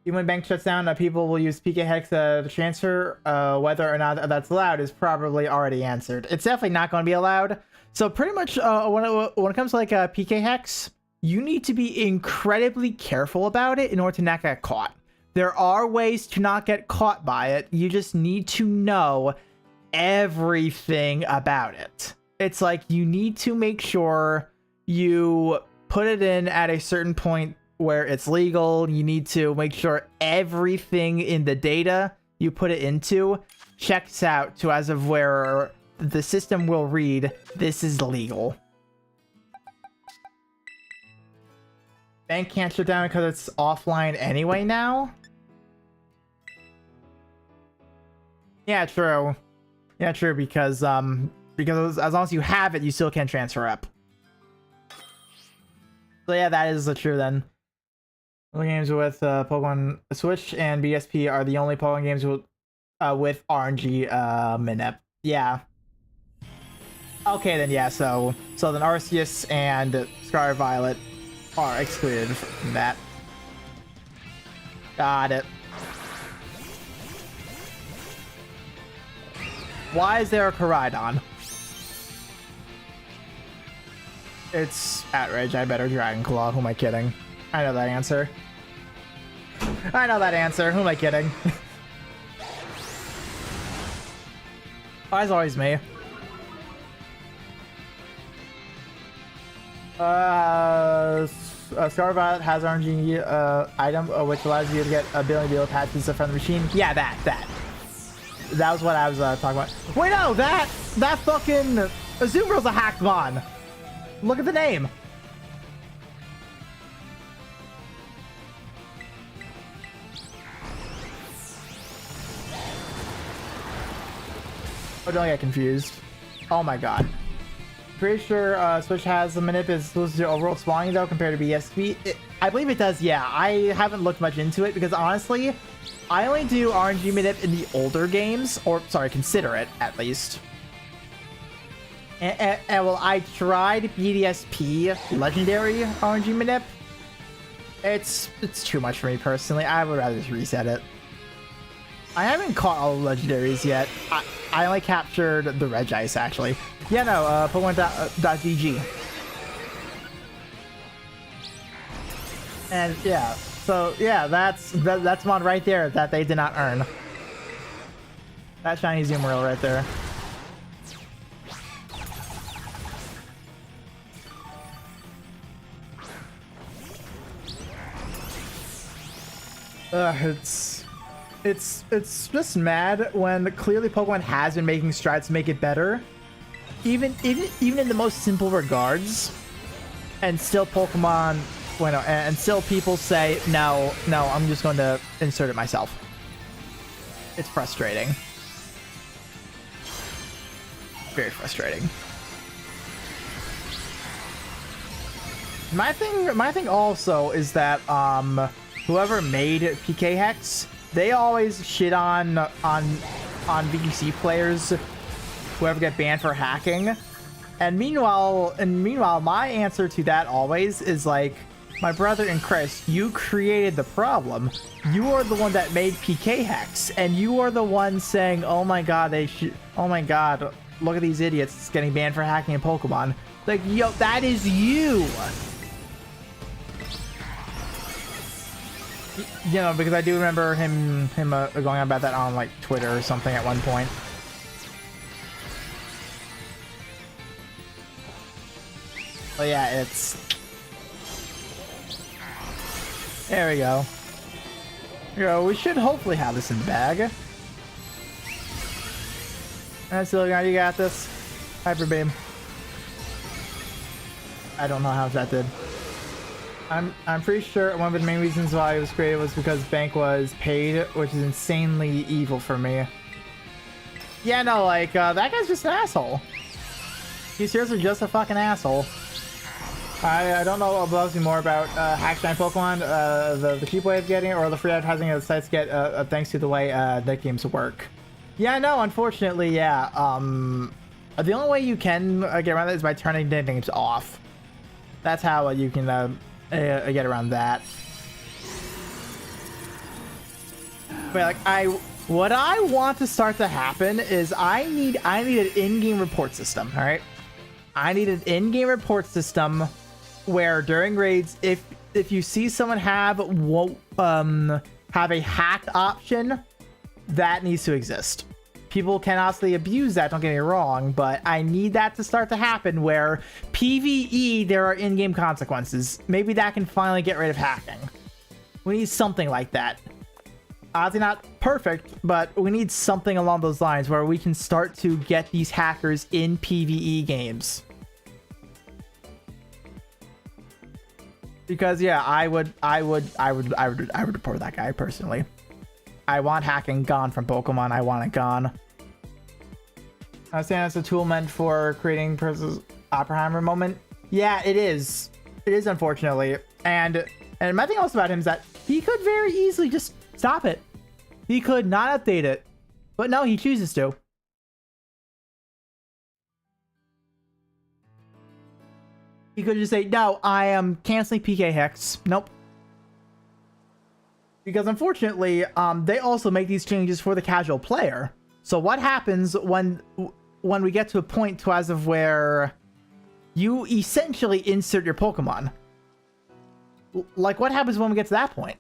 Even when bank shuts down, people will use PK Hex to transfer. Whether or not that's allowed is probably already answered. It's definitely not going to be allowed. So pretty much when it comes to like PK Hex, you need to be incredibly careful about it in order to not get caught. There are ways to not get caught by it. You just need to know everything about it. It's like you need to make sure you put it in at a certain point where it's legal. You need to make sure everything in the data you put it into checks out to as of where the system will read, this is legal. Bank can't shut down because it's offline anyway now. Yeah, true. Yeah, true, because as long as you have it, you still can transfer up. So yeah, that is true then. The games with Pokemon Switch and BSP are the only Pokemon games with RNG minip. Yeah. Okay then, yeah. So then Arceus and Scarlet Violet are excluded from that. Got it. Why is there a Koraidon? It's outrage. I better Dragon Claw. Who am I kidding? I know that answer. I know that answer. Who am I kidding? Why is always me? Scarlet Violet has RNG item which allows you to get ability to deal patches from the machine. Yeah, that was what I was talking about. Wait, no, that fucking Azumbrill's a hacked Mon. Look at the name. Oh, don't get confused. Oh my god. Pretty sure Switch has a manip is supposed to overall spawning though compared to BSP. I believe it does, yeah. I haven't looked much into it because honestly, I only do RNG manip in the older games, or sorry, consider it at least. And well, I tried BDSP legendary RNG manip. It's too much for me personally. I would rather just reset it. I haven't caught all the legendaries yet. I only captured the Regice actually. Yeah, no, Pokemon.gg. And yeah, so yeah, that's one right there that they did not earn. That shiny Zoomeril right there. It's just mad when clearly Pokemon has been making strides to make it better, even in the most simple regards, and still Pokemon, well, and still people say no, I'm just going to insert it myself. It's frustrating, very frustrating. My thing also is that whoever made PK Hex, they always shit on VGC players who ever get banned for hacking. And meanwhile, my answer to that always is like, my brother in Christ, you created the problem. You are the one that made PK Hex, and you are the one saying, "Oh my god, oh my god, look at these idiots getting banned for hacking in Pokemon." Like, yo, that is you. You know, because I do remember him going on about that on like Twitter or something at one point. But yeah, there we go. We should hopefully have this in the bag. That's still you got this. Hyper Beam. I don't know how that did. I'm pretty sure one of the main reasons why it was created was because Bank was paid, which is insanely evil for me. Yeah, no, like, that guy's just an asshole. He's seriously just a fucking asshole. I don't know about more about Hackshine Pokemon, the cheap way of getting it, or the free advertising that the sites get thanks to the way deck games work. Yeah, no, unfortunately, yeah. The only way you can get around that is by turning deck games off. That's how you can get around that. But like, what I want to start to happen is I need an in-game report system. All right, I need an in-game report system where during raids, if you see someone have a hacked option, that needs to exist. People can obviously abuse that, don't get me wrong, but I need that to start to happen where PvE, there are in-game consequences. Maybe that can finally get rid of hacking. We need something like that. Obviously not perfect, but we need something along those lines where we can start to get these hackers in PvE games. Because yeah, I would report that guy personally. I want hacking gone from Pokemon. I want it gone. I was saying it's a tool meant for creating Oppenheimer moment. Yeah, it is. It is, unfortunately. And my thing also about him is that he could very easily just stop it. He could not update it. But no, he chooses to. He could just say, no, I am canceling PK Hex. Nope. Because unfortunately, they also make these changes for the casual player. So what happens when we get to a point to as of where you essentially insert your Pokemon? Like, what happens when we get to that point?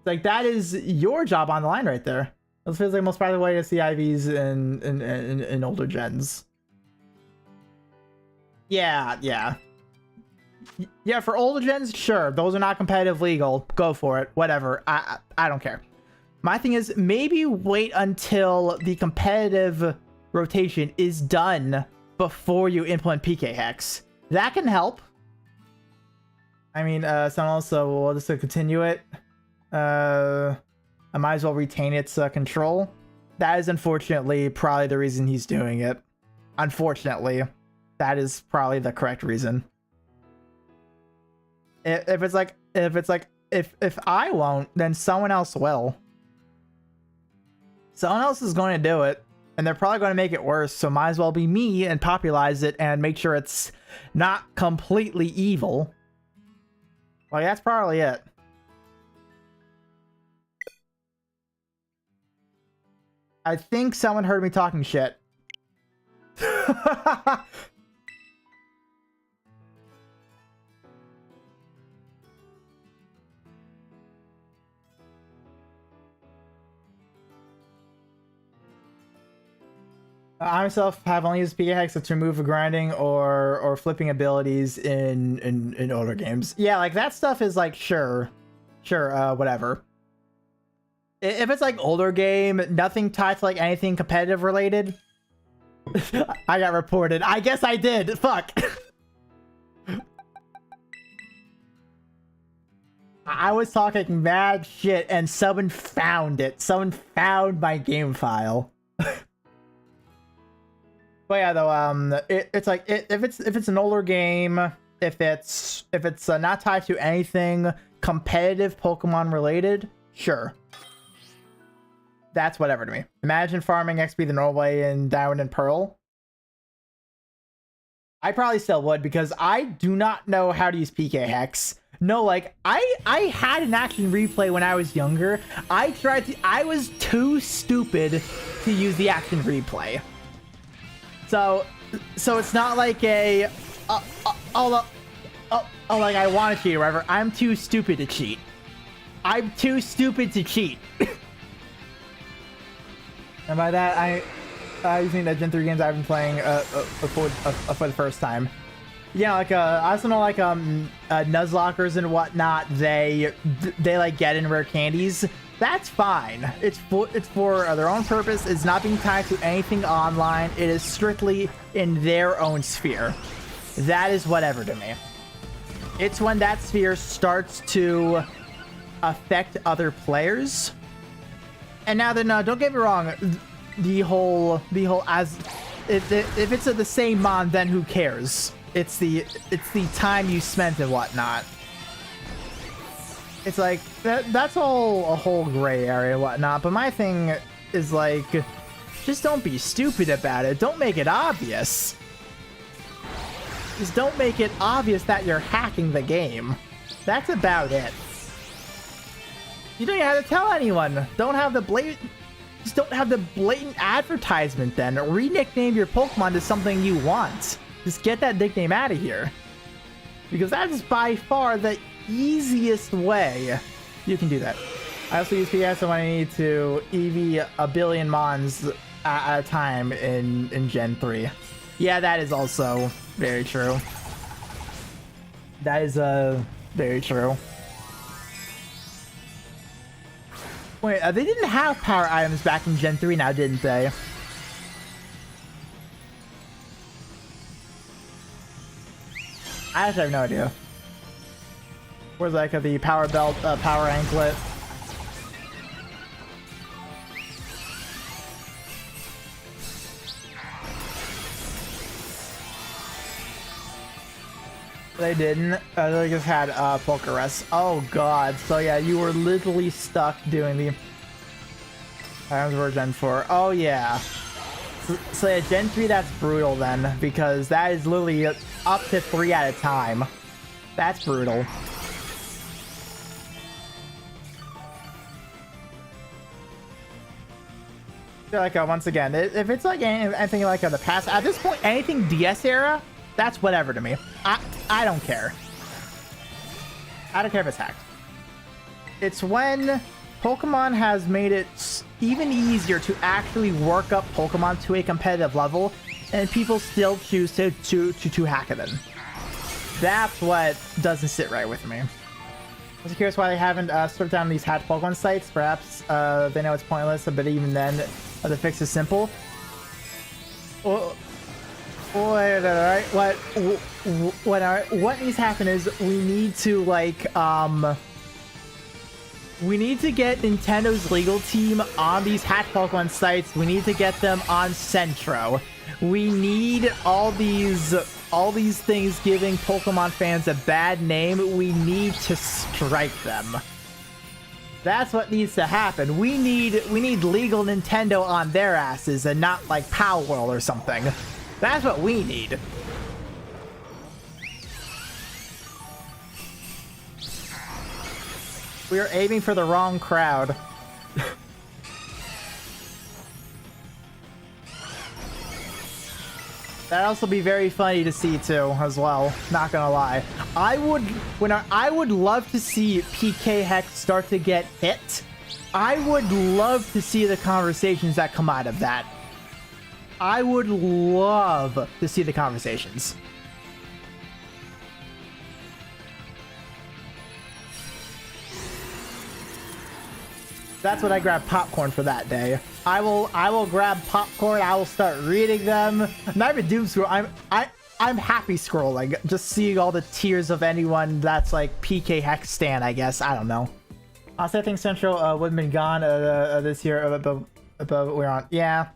Like, that is your job on the line right there. That feels like the most probably way to see IVs in older gens. Yeah, for older gens, sure. Those are not competitive legal. Go for it. Whatever. I don't care. My thing is, maybe wait until the competitive rotation is done before you implement PK Hex. That can help. I mean, someone also will just continue it. I might as well retain its control. That is unfortunately probably the reason he's doing it. Unfortunately, that is probably the correct reason. If I won't, then someone else will. Someone else is going to do it, and they're probably going to make it worse, so might as well be me and popularize it and make sure it's not completely evil. Like, that's probably it. I think someone heard me talking shit. I myself have only used PK Hex to remove grinding or flipping abilities in older games. Yeah, like that stuff is like sure, whatever. If it's like older game, nothing tied to like anything competitive related. I got reported. I guess I did. Fuck. I was talking mad shit and someone found it. Someone found my game file. But yeah, though, it's like if it's an older game, if it's not tied to anything competitive Pokemon related, sure, that's whatever to me. Imagine farming XP the normal way in Diamond and Pearl. I probably still would because I do not know how to use PK Hex. No, like I had an action replay when I was younger. I was too stupid to use the action replay. So it's not like like I want to cheat or whatever. I'm too stupid to cheat. I'm too stupid to cheat. And by that, I using the Gen 3 games I've been playing for the first time. Yeah, like I also know like Nuzlockers and whatnot. They like get in rare candies. That's fine. It's for their own purpose. It's not being tied to anything online. It is strictly in their own sphere. That is whatever to me. It's when that sphere starts to affect other players. And now then, don't get me wrong. The whole as if it's the same mon, then who cares? It's the time you spent and whatnot. It's like that's all a whole gray area and whatnot. But my thing is like, just don't be stupid about it. Don't make it obvious. Just don't make it obvious that you're hacking the game. That's about it. You don't even have to tell anyone. Don't have the blatant. Just don't have the blatant advertisement then. Re-nickname your Pokemon to something you want. Just get that nickname out of here. Because that is by far the easiest way you can do that. I also use PS when I need to EV a billion mons at a time in Gen 3. Yeah, that is also very true. That is very true. Wait, they didn't have power items back in Gen 3 now, didn't they? I actually have no idea. Where's like the power belt, power anklet? They didn't. They just had poker rest. Oh god. So yeah, you were literally stuck doing the items were Gen 4. Oh yeah. So yeah, Gen 3, that's brutal then, because that is literally up to 3 at a time. That's brutal. I feel like once again, if it's like anything like the past, at this point, anything DS era, that's whatever to me. I don't care. I don't care if it's hacked. It's when Pokemon has made it even easier to actually work up Pokemon to a competitive level, and people still choose to hack it in. That's what doesn't sit right with me. I was curious why they haven't stripped down these hatch Pokemon sites. Perhaps they know it's pointless, but even then, the fix is simple. Well, alright, what needs to happen is we need to like we need to get Nintendo's legal team on these hatch Pokemon sites. We need to get them on Centro. We need all these things giving Pokemon fans a bad name. We need to strike them. That's what needs to happen. We need legal Nintendo on their asses and not like Power World or something. That's what we need. We are aiming for the wrong crowd. That'd also be very funny to see too, as well. Not gonna lie. I would love to see PK Hex start to get hit. I would love to see the conversations that come out of that. I would love to see the conversations. That's what I grab popcorn for that day. I will grab popcorn. I will start reading them. Not even doom scroll. I'm happy scrolling, just seeing all the tears of anyone that's like PK Hex stan. I guess I don't know. Honestly, I think Central would have been gone this year, but we're on. Yeah,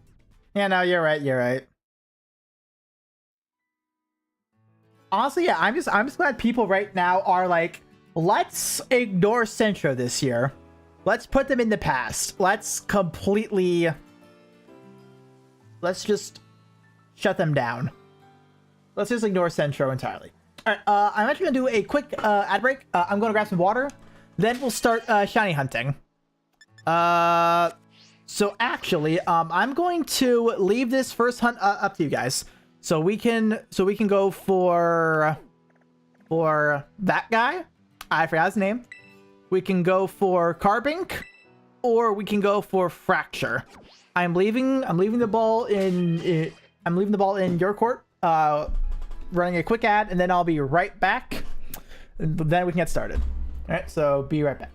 no, you're right. You're right. Honestly, yeah, I'm just glad people right now are like, let's ignore Centro this year. Let's put them in the past. Let's just shut them down. Let's just ignore Centro entirely. All right, I'm actually gonna do a quick ad break. I'm gonna grab some water, then we'll start shiny hunting. So actually, I'm going to leave this first hunt up to you guys, so we can go for that guy. I forgot his name. We can go for Carbink, or we can go for Fracture. I'm leaving the ball in your court. Running a quick ad, and then I'll be right back. And then we can get started. All right, so be right back.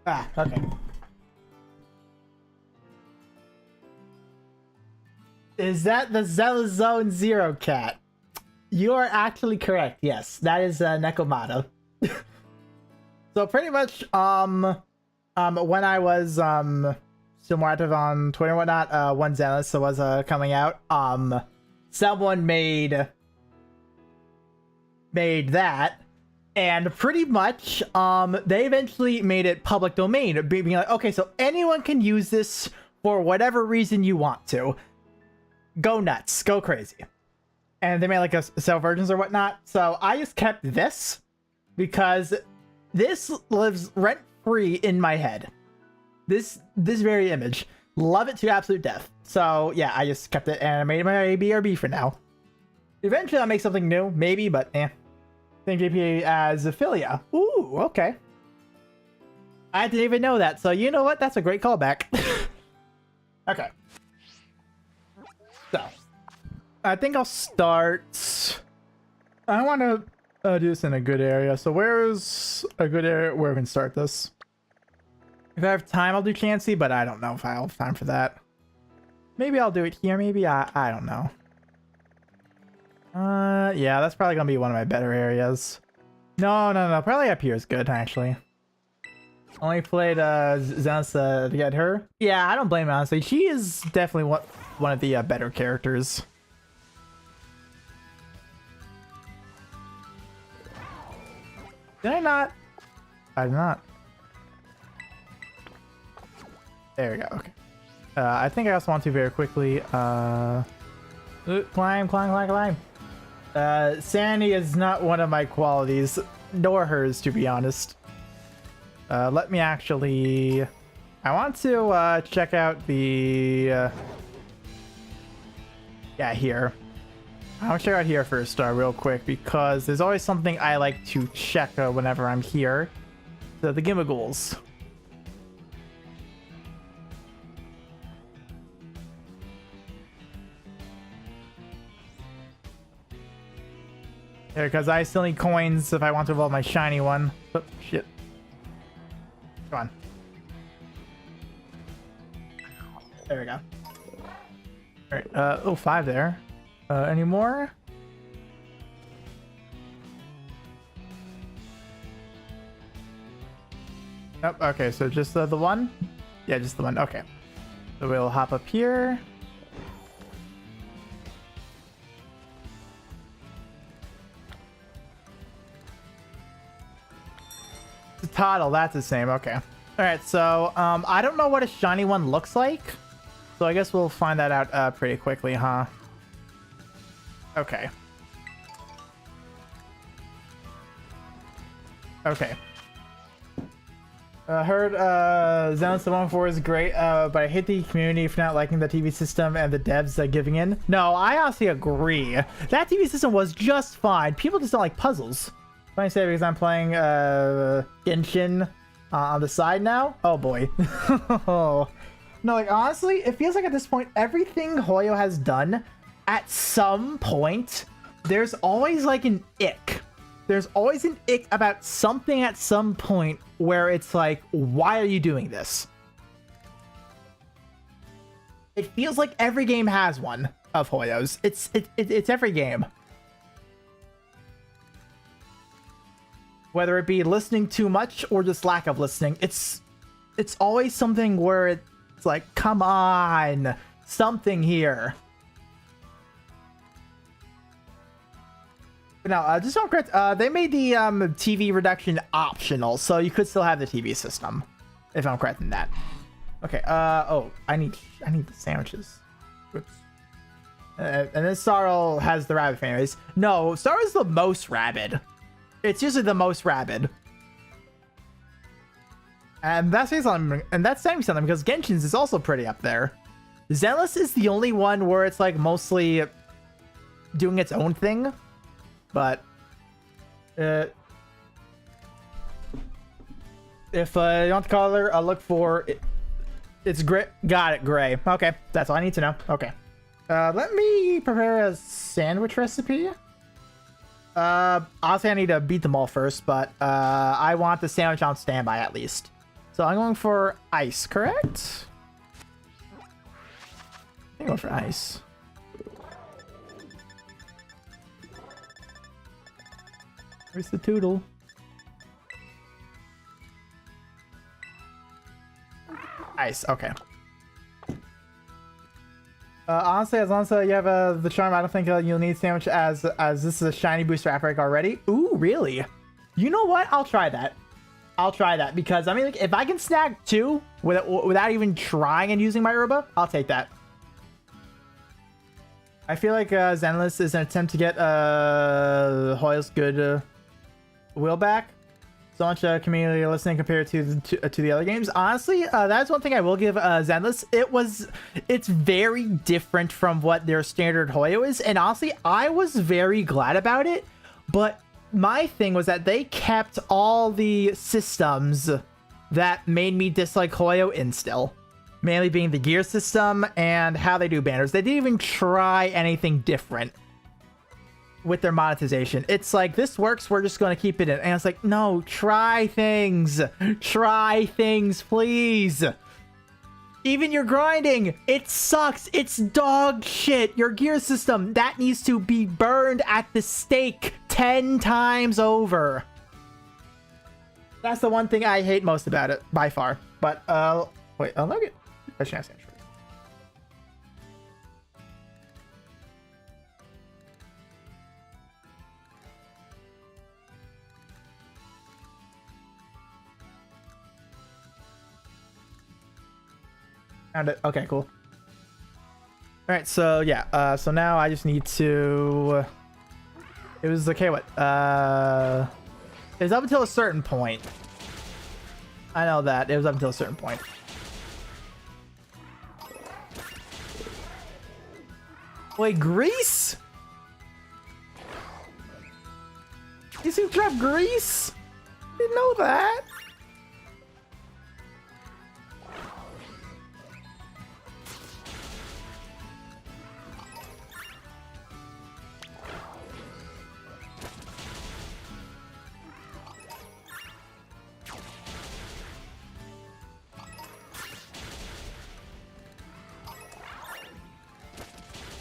Ah, okay. Is that the Zone Zero cat? You are actually correct. Yes, that is Nekomata. So pretty much, when I was still more active on Twitter and whatnot, when Zenless was coming out, someone made that, and pretty much they eventually made it public domain, being like, okay, so anyone can use this for whatever reason you want to. Go nuts, go crazy. And they made like a sale versions or whatnot. So I just kept this because this lives rent free in my head. This very image, love it to absolute death. So yeah, I just kept it and I made it my BRB for now. Eventually I'll make something new, maybe, but Same JPA as Ophelia. Ooh, okay. I didn't even know that, so you know what? That's a great callback. Okay. So, I think I'll start... I want to do this in a good area. So where's a good area where we can start this? If I have time, I'll do Chansey, but I don't know if I'll have time for that. Maybe I'll do it here, maybe. I don't know. Yeah, that's probably gonna be one of my better areas. No. Probably up here is good, actually. Only played Zansa to get her. Yeah, I don't blame her, honestly. She is definitely one of the better characters. Did I not? I did not. There we go, okay. I think I also want to very quickly, climb. Sandy is not one of my qualities, nor hers, to be honest. Let me actually... I want to check out the... yeah, here. I'll check out here first, real quick, because there's always something I like to check whenever I'm here. So, the Gimmigholes. Because I still need coins if I want to evolve my shiny one. Oh, shit. Come on. There we go. Alright, oh, 5 there. Any more? Nope, okay, so just the one? Yeah, just the one, okay. So we'll hop up here. Toddle, that's the same, okay. Alright, so, I don't know what a shiny one looks like. So I guess we'll find that out pretty quickly, huh? Okay. Okay. Heard Xenon 714 is great, but I hate the community for not liking the TV system and the devs giving in. No, I honestly agree. That TV system was just fine. People just don't like puzzles. Funny say because I'm playing Genshin on the side now. Oh boy. No, like honestly, it feels like at this point everything Hoyo has done, at some point, there's always like an ick. There's always an ick about something at some point where it's like, why are you doing this? It feels like every game has one of Hoyo's. It's every game. Whether it be listening too much or just lack of listening, it's always something where it's like, come on, something here. But no, just don't correct. They made the TV reduction optional, so you could still have the TV system, if I'm correct in that. Okay. Oh, I need the sandwiches. Oops. And then Starl has the rabbit families. No, Starl is the most rabid. It's usually the most rabid. And that's saying something, because Genshin's is also pretty up there. Zenless is the only one where it's like mostly doing its own thing. But if you want the color, I'll look for it. It's gray. Got it, gray. Okay, that's all I need to know. Okay. Let me prepare a sandwich recipe. Obviously I need to beat them all first, but I want the sandwich on standby at least. So I'm going for ice, correct? I'm going for ice. Where's the Toodle? Ice, okay. Honestly, as long as you have the charm, I don't think you'll need sandwich as this is a shiny booster outbreak already. Ooh, really? You know what? I'll try that. I'll try that because I mean, like, if I can snag 2 without even trying and using my Herba, I'll take that. I feel like Zenless is an attempt to get Hoyle's good will back. So much community listening compared to the other games. Honestly, that's one thing I will give Zenless. It's very different from what their standard Hoyo is, and honestly, I was very glad about it. But my thing was that they kept all the systems that made me dislike Hoyo in still, mainly being the gear system and how they do banners. They didn't even try anything different with their monetization. It's like, this works, we're just going to keep it in. And it's like, no, try things, please. Even your grinding, it sucks. It's dog shit. Your gear system, that needs to be burned at the stake 10 times over. That's the one thing I hate most about it, by far. But, wait, look at, I should ask. Found it. Okay, cool. All right, so yeah, so now I just need to. It was okay. What? It was up until a certain point. I know that it was up until a certain point. Wait, grease? You see, drop grease? Didn't know that.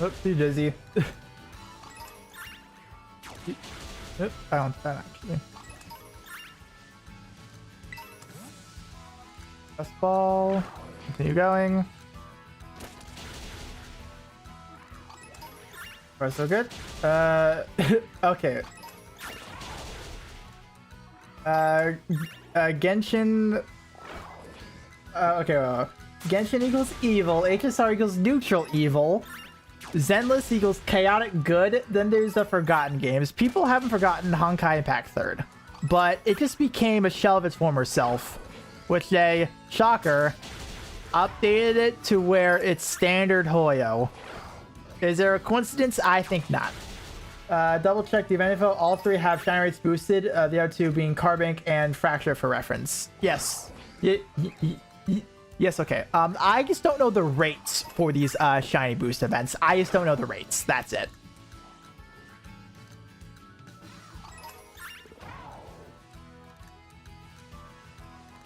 Oops, too dizzy. Oop, I don't that actually. Best ball. Continue going. Far so good. Okay. Genshin. Okay. Genshin equals evil. HSR equals neutral evil. Zenless equals chaotic good. Then there's the forgotten games. People haven't forgotten Honkai Impact 3rd, but it just became a shell of its former self, which they, shocker, updated it to where it's standard Hoyo. Is there a coincidence? I think not. Double check the event info. All 3 have shine rates boosted. The other 2 being Carbink and Fracture for reference. Yes. Yes, okay. I just don't know the rates for these shiny boost events. I just don't know the rates. That's it.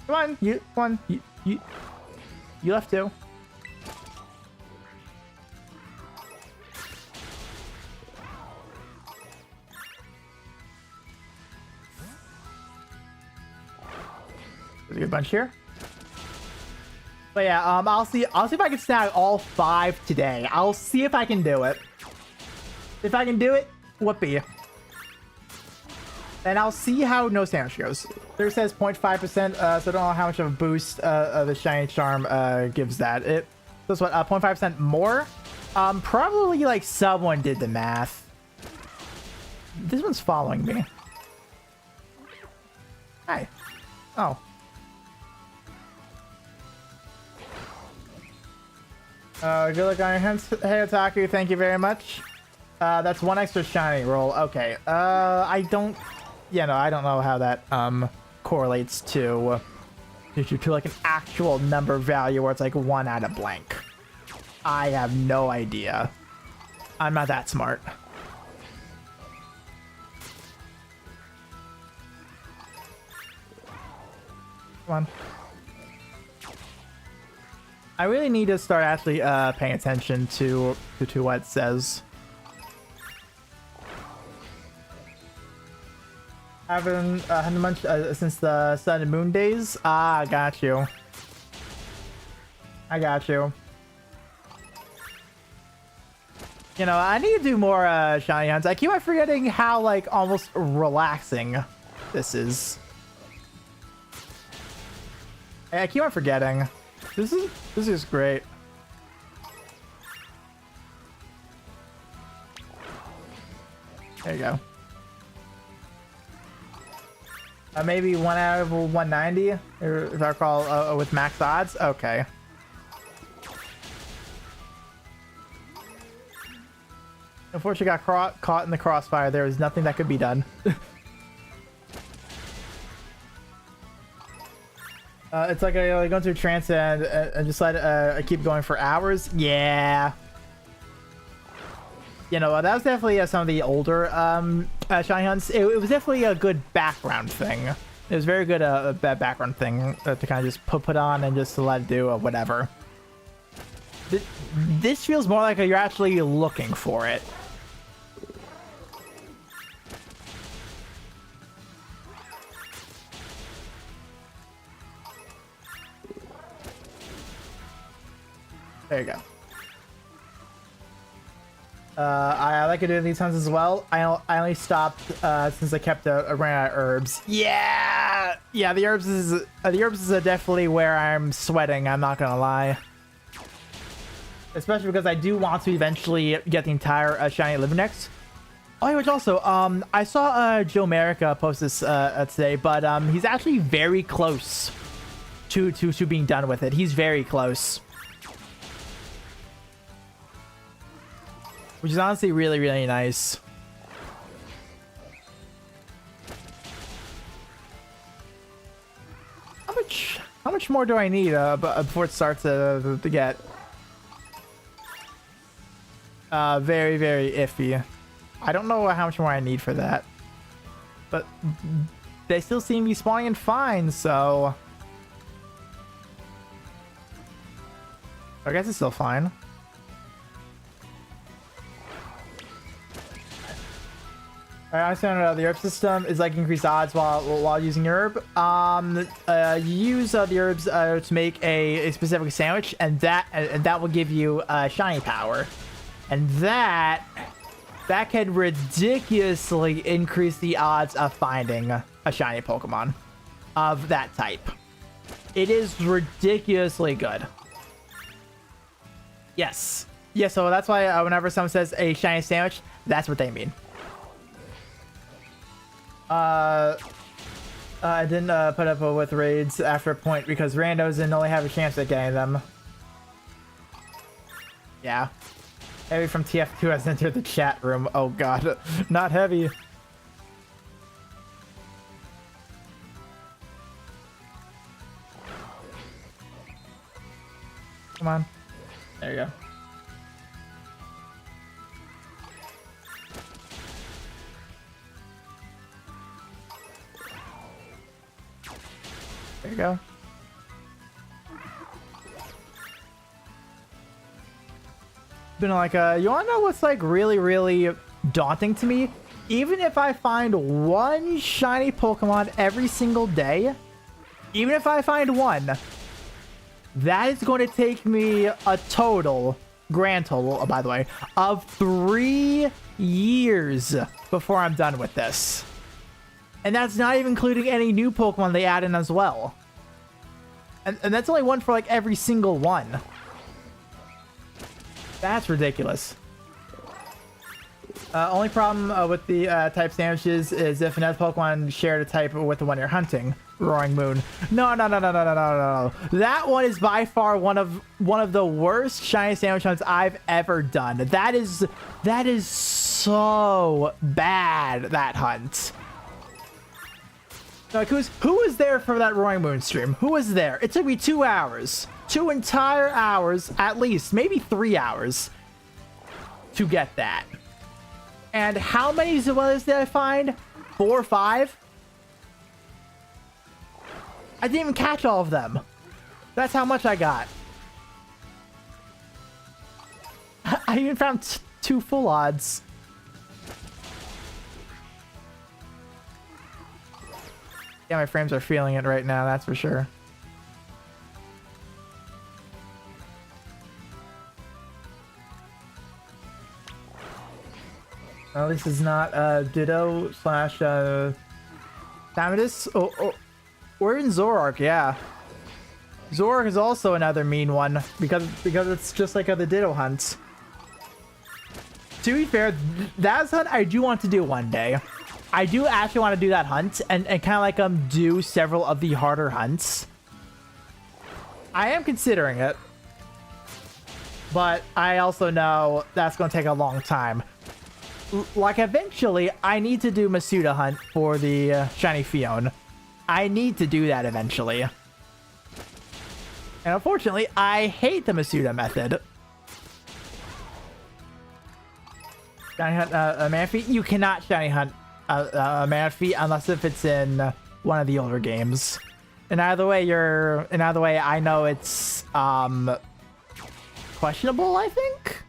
Come on, you left 2. There's a good bunch here. But yeah, I'll see if I can snag all 5 today. I'll see if I can do it. If I can do it, whoopee. And I'll see how no sandwich goes. There says 0.5%, so I don't know how much of a boost the shiny charm gives that. It does what, 0.5% more? Probably like someone did the math. This one's following me. Hi. Oh. Good luck on your hands. Hey, Otaku, thank you very much. That's 1 extra shiny roll. Okay. I don't... Yeah, no, I don't know how that, correlates to like an actual number value where it's like 1 out of blank. I have no idea. I'm not that smart. Come on. I really need to start actually paying attention to what it says. Haven't had much since the Sun and Moon days. Ah, got you. I got you. You know, I need to do more shiny hunts. I keep on forgetting how like almost relaxing this is. I keep on forgetting. This is great. There you go. Maybe 1 out of 190, if I recall, with max odds. Okay. Unfortunately, got caught in the crossfire. There was nothing that could be done. It's like I go into a trance and just let I keep going for hours. Yeah. You know, that was definitely some of the older shiny hunts. It was definitely a good background thing. It was very good background thing to kind of just put on and just to let it do whatever. This feels more like you're actually looking for it. There you go. I like to do these hunts as well. I only stopped since I kept ran out of herbs. Yeah, the herbs is definitely where I'm sweating. I'm not gonna lie, especially because I do want to eventually get the entire shiny liver next. Oh, which also I saw Joe America post this today, but he's actually very close to being done with it. He's very close. Which is honestly really, really nice. How much more do I need before it starts to get very, very iffy? I don't know how much more I need for that, but they still seem to be spawning in fine, so I guess it's still fine. Alright, I understand the herb system is like increased odds while using herb. You use the herbs to make a specific sandwich, and that will give you shiny power, and that can ridiculously increase the odds of finding a shiny Pokemon of that type. It is ridiculously good. Yes. Yeah, so that's why whenever someone says a shiny sandwich, that's what they mean. I didn't put up with raids after a point because randos didn't only have a chance at getting them. Yeah. Heavy from TF2 has entered the chat room. Oh god. Not Heavy. Come on. There you go. There you go. Been like, you wanna know what's like really, really daunting to me? Even if I find one shiny Pokemon every single day, even if I find one, that is going to take me a total, grand total, by the way, of 3 years before I'm done with this. And that's not even including any new Pokemon they add in as well. And that's only one for like every single one. That's ridiculous. Only problem with the type sandwiches is if another Pokemon shared a type with the one you're hunting. Roaring Moon. No. That one is by far one of the worst shiny sandwich hunts I've ever done. That is so bad, that hunt. Like, who was there for that Roaring Moon stream? Who was there? It took me 2 hours. 2 entire hours, at least, maybe 3 hours to get that. And how many Zoelas did I find? 4 or 5? I didn't even catch all of them. That's how much I got. I even found 2 full odds. Yeah, my frames are feeling it right now, that's for sure. Well, this is not Ditto slash Samadis. We're in Zoroark, yeah. Zoroark is also another mean one because it's just like the Ditto hunts. To be fair, that's hunt I do want to do one day. I do actually want to do that hunt and kind of like do several of the harder hunts. I am considering it, but I also know that's going to take a long time. Like, eventually, I need to do Masuda hunt for the Shiny Fion. I need to do that eventually. And unfortunately, I hate the Masuda method. Shiny hunt a Manaphy? You cannot shiny hunt a Manaphy unless if it's in one of the older games. And either way, I know it's questionable, I think.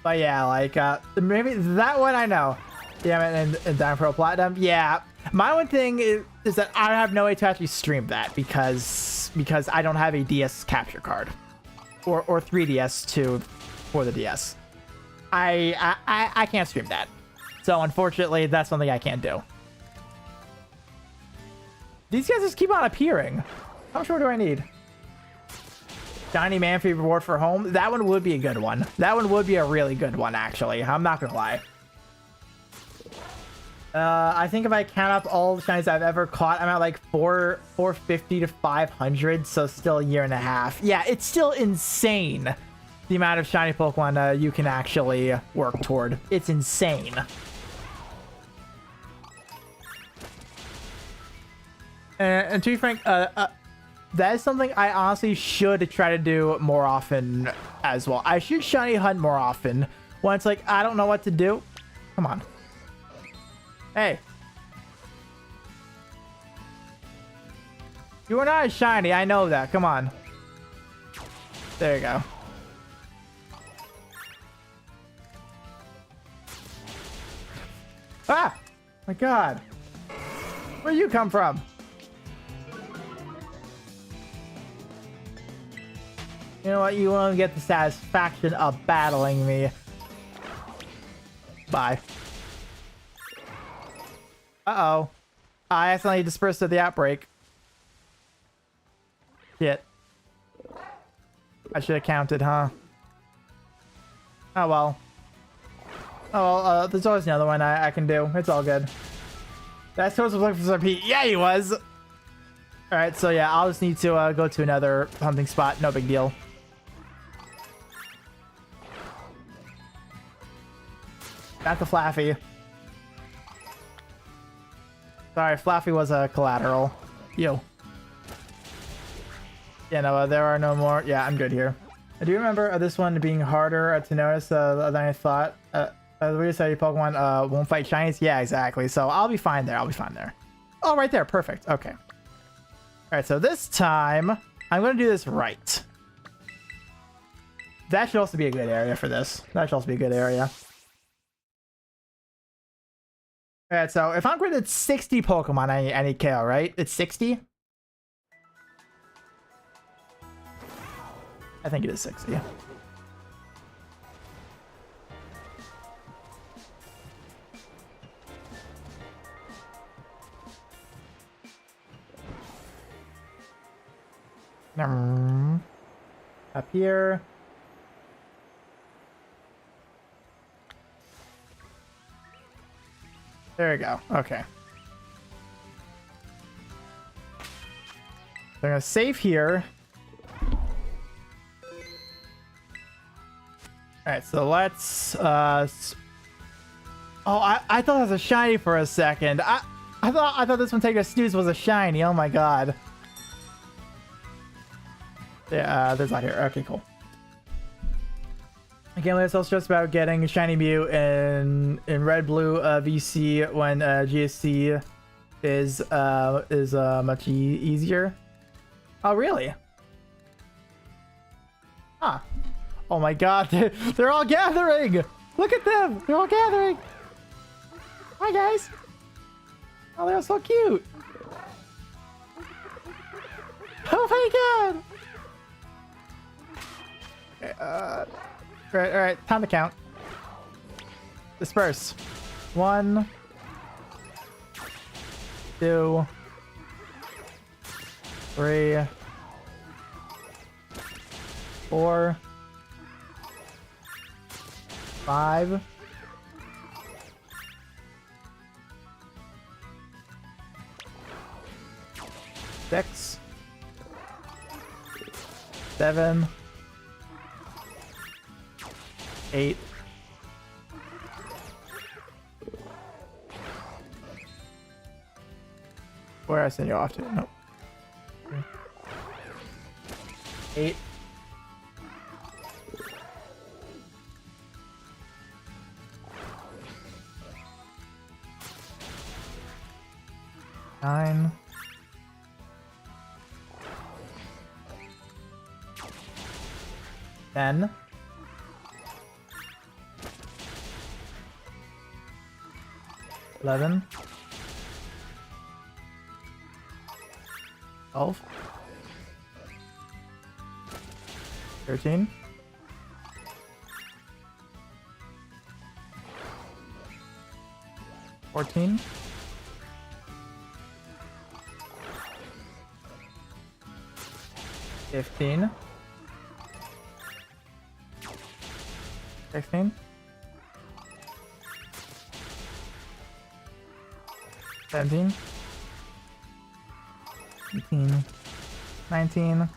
But yeah, like maybe that one I know. Yeah, and Diamond Pearl Platinum. Yeah, my one thing is that I have no way to actually stream that because I don't have a DS capture card or 3DS too for the DS. I can't stream that, so unfortunately that's something I can't do. These guys just keep on appearing. How much more do I need? Shiny Manaphy reward for home. That one would be a good one. That one would be a really good one, actually. I'm not gonna lie. I think if I count up all the shinies I've ever caught, I'm at like 450 to 500, so still a year and a half. Yeah, it's still insane the amount of shiny Pokemon you can actually work toward. It's insane. And to be frank, that is something I honestly should try to do more often as well. I should shiny hunt more often. When it's like, I don't know what to do. Come on. Hey. You are not as shiny. I know that. Come on. There you go. Ah! My God. Where'd you come from? You know what? You won't get the satisfaction of battling me. Bye. Uh-oh. I accidentally dispersed the outbreak. Shit. I should have counted, huh? Oh, well. Oh, well, there's always another one I can do. It's all good. That source was looking for some heat. Yeah, he was! Alright, so yeah, I'll just need to go to another hunting spot. No big deal. Not the Flaffy. Sorry, Flaffy was a collateral. Yo. Yeah, no, there are no more. Yeah, I'm good here. I do remember this one being harder to notice than I thought. The way to say Pokemon won't fight shinies. Yeah, exactly. So I'll be fine there. I'll be fine there. Oh, right there. Perfect. Okay. All right, so this time I'm going to do this right. That should also be a good area for this. That should also be a good area. Alright, so if I'm graded 60 Pokemon, I need KO, right? It's 60? I think it is 60. Up here. There we go. Okay. I'm gonna save here. Alright, so let's oh, I thought it was a shiny for a second. I thought this one taking a snooze was a shiny. Oh my god. Yeah, there's not here. Okay, cool. Again, let's also stress about getting Shiny Mew in Red Blue VC when GSC is much easier. Oh, really? Huh. Oh my god, they're all gathering! Look at them! They're all gathering! Hi guys! Oh, they're so cute! Oh my god! Okay, alright, time to count. Disperse. 1, 2, 3, 4, 5, 6, 7, 8. Where I send you off to? Nope. 8. 9. 10. 11. 12. 13. 14. 15. 16. 17. 18. 19.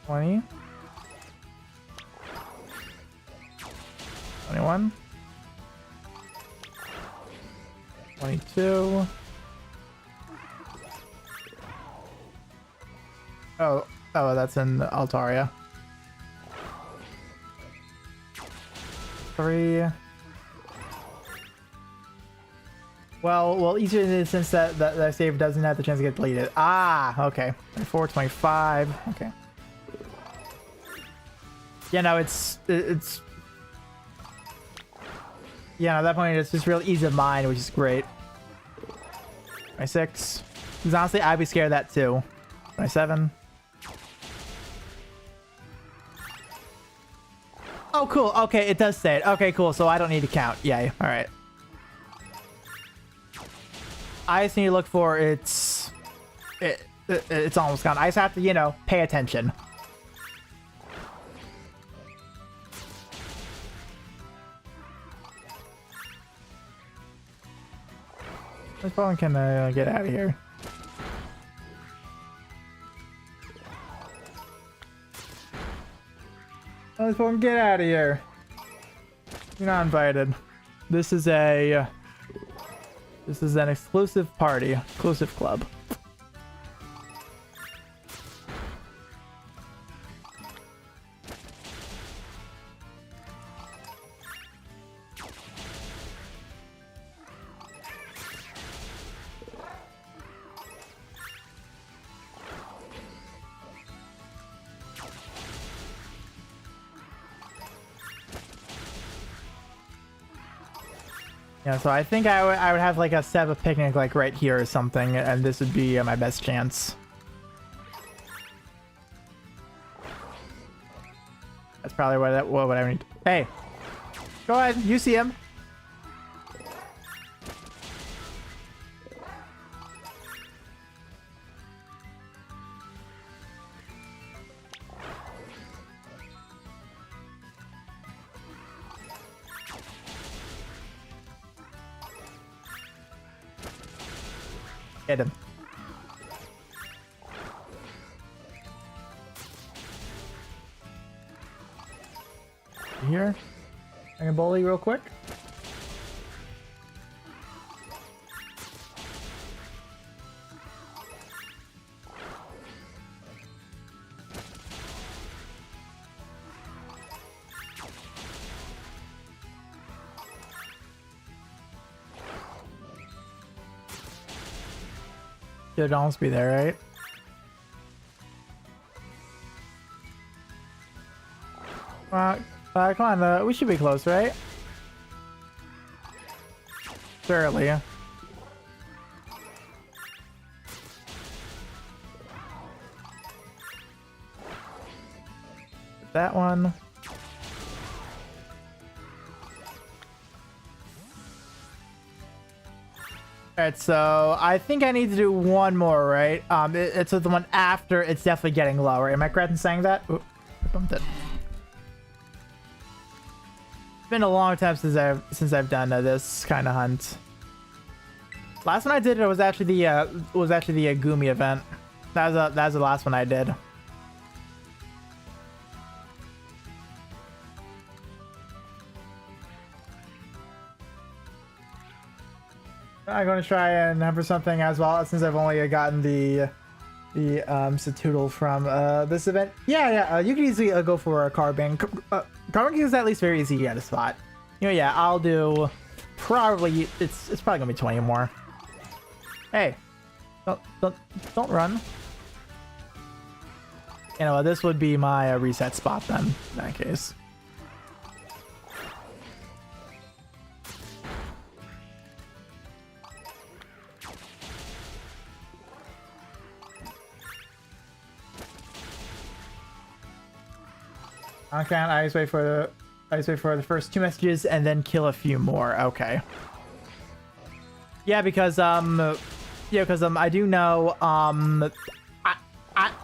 20. 21. 22. Oh, that's in Altaria. 3. Well, each instance that save doesn't have the chance to get deleted. Ah, okay. 24, 25. Okay. Yeah, no, it's yeah, at that point it's just real ease of mind, which is great. 26. Because honestly, I'd be scared of that too. 27. Oh, cool. Okay, it does say it. Okay, cool. So I don't need to count. Yay. All right. I just need to look for it's almost gone. I just have to, you know, pay attention. This phone can get out of here. This phone, get out of here. You're not invited. This is an exclusive party, exclusive club. Yeah, so I think I would have like a set of a picnic like right here or something, and this would be my best chance. That's probably what I need. Hey, go ahead, you see him. Hit him. Here, I can bully real quick. Should almost be there, right? Come on, we should be close, right? Surely. That one. Alright, so I think I need to do one more, right? It's the one after, it's definitely getting lower. Am I correct in saying that? Ooh, I bumped it. It's been a long time since I've done this kind of hunt. Last one I did was actually the Gumi event. That was the last one I did. I'm going to try and hunt for something as well, since I've only gotten the Satoodle from this event. Yeah, you can easily go for a Carbink. Carbink is at least very easy to get a spot. You know, yeah, I'll do probably, it's probably gonna be 20 more. Hey, don't run. You know, this would be my reset spot then, in that case. Okay, I just wait for the first 2 messages and then kill a few more. Okay. Yeah, because I do know I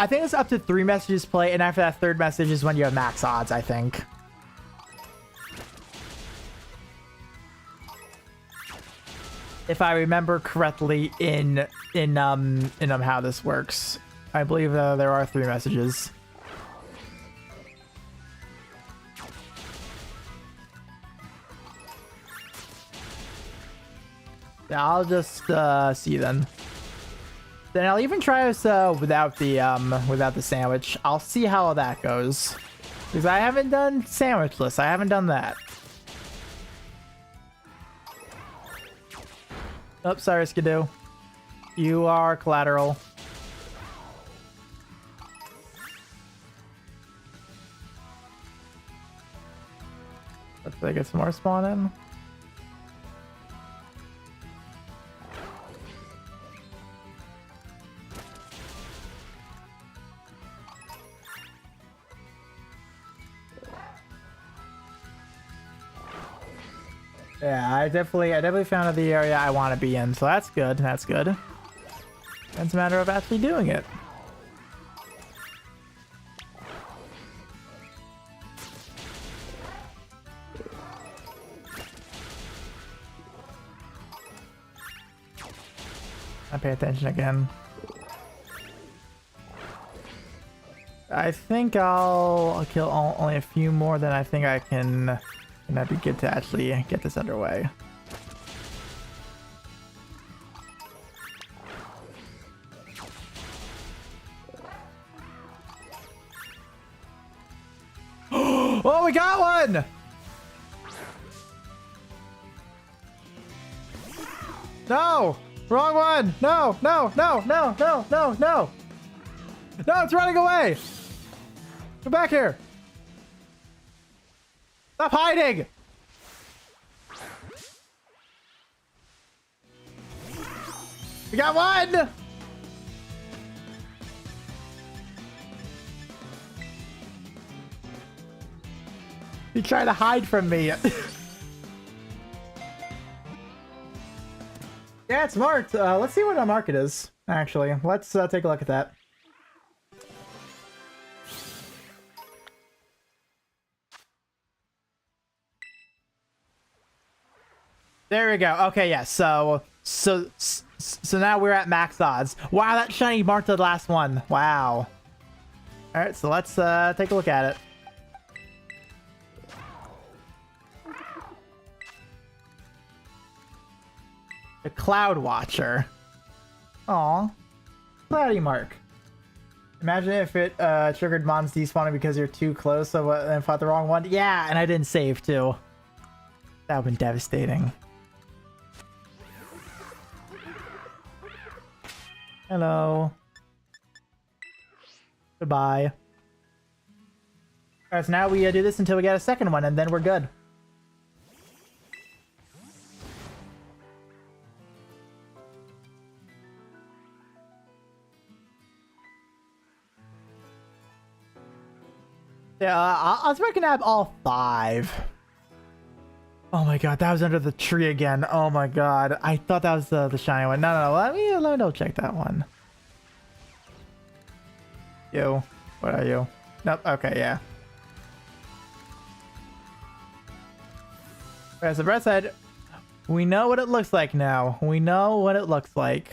think it's up to 3 messages play, and after that 3rd message is when you have max odds, I think. If I remember correctly in how this works. I believe there are 3 messages. Yeah, I'll just see then. Then I'll even try this without the sandwich. I'll see how that goes. Because I haven't done sandwichless. I haven't done that. Oh, sorry, Skidoo. You are collateral. Let's get some more spawn in. Yeah, I definitely found the area I want to be in, so that's good. That's good. It's a matter of actually doing it. I pay attention again. I think I'll kill only a few more than I think I can. And that'd be good to actually get this underway. Oh, we got one! No! Wrong one! No! No! No! No! No! No! No! No! It's running away! Come back here! Stop hiding! We got one! He tried to hide from me. Yeah, it's marked. Let's see what our market is, actually. Let's take a look at that. There we go. Okay, yeah. So now we're at max odds. Wow, that shiny marked the last one. Wow. All right, so let's take a look at it. The Cloud Watcher. Aw. Cloudy mark. Imagine if it triggered mons despawning because you're too close and fought the wrong one. Yeah, and I didn't save too. That would have been devastating. Hello. Goodbye. Alright, so now we do this until we get a second one, and then we're good. Yeah, I was gonna have all 5. Oh my god, that was under the tree again. Oh my god, I thought that was the shiny one. No, let me double check that one. You, what are you? Nope. Okay, yeah. As the Brett said, we know what it looks like now. We know what it looks like.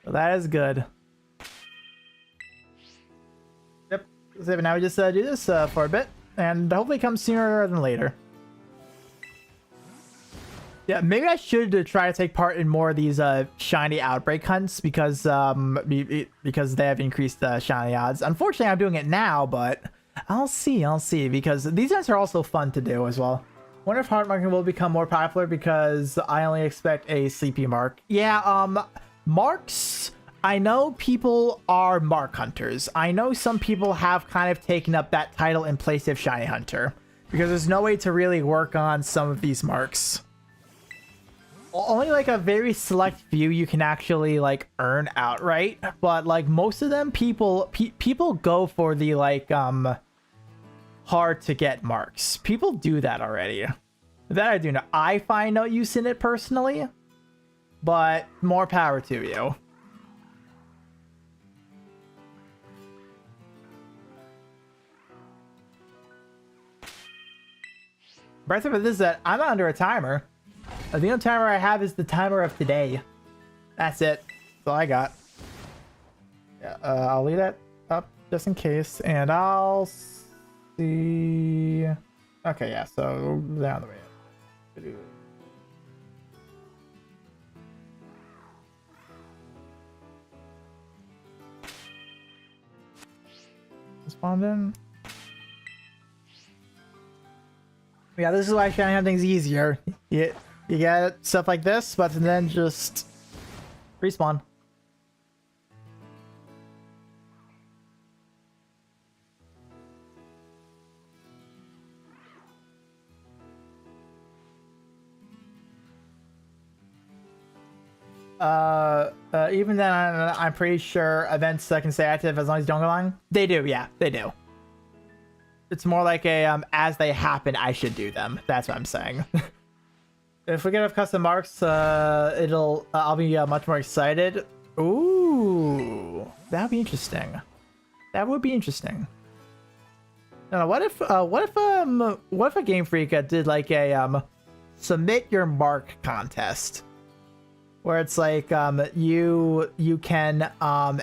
So that is good. Yep. So now we just do this for a bit, and hopefully come sooner rather than later. Yeah, maybe I should try to take part in more of these shiny outbreak hunts because they have increased shiny odds. Unfortunately, I'm doing it now, but I'll see because these hunts are also fun to do as well. Wonder if heart marking will become more popular because I only expect a sleepy mark. Yeah, marks. I know people are mark hunters. I know some people have kind of taken up that title in place of shiny hunter because there's no way to really work on some of these marks. Only like a very select few you can actually like earn outright, but like most of them people go for the like hard to get marks. People do that already. That I do know. I find no use in it personally, but more power to you. Breath of it is that I'm not under a timer. The only timer I have is the timer of today. That's it. That's all I got. Yeah, I'll leave that up just in case, and I'll see. Okay, yeah. So down the way. Spawned in. Yeah, this is why I try to have things easier. You get stuff like this, but then just respawn. Even then, I'm pretty sure events can stay active as long as you don't go on. They do, yeah, they do. It's more like a as they happen, I should do them. That's what I'm saying. If we get enough custom marks, I'll be much more excited. Ooh, that would be interesting. That would be interesting. No, what if a Game Freak did like a submit your mark contest, where it's like you can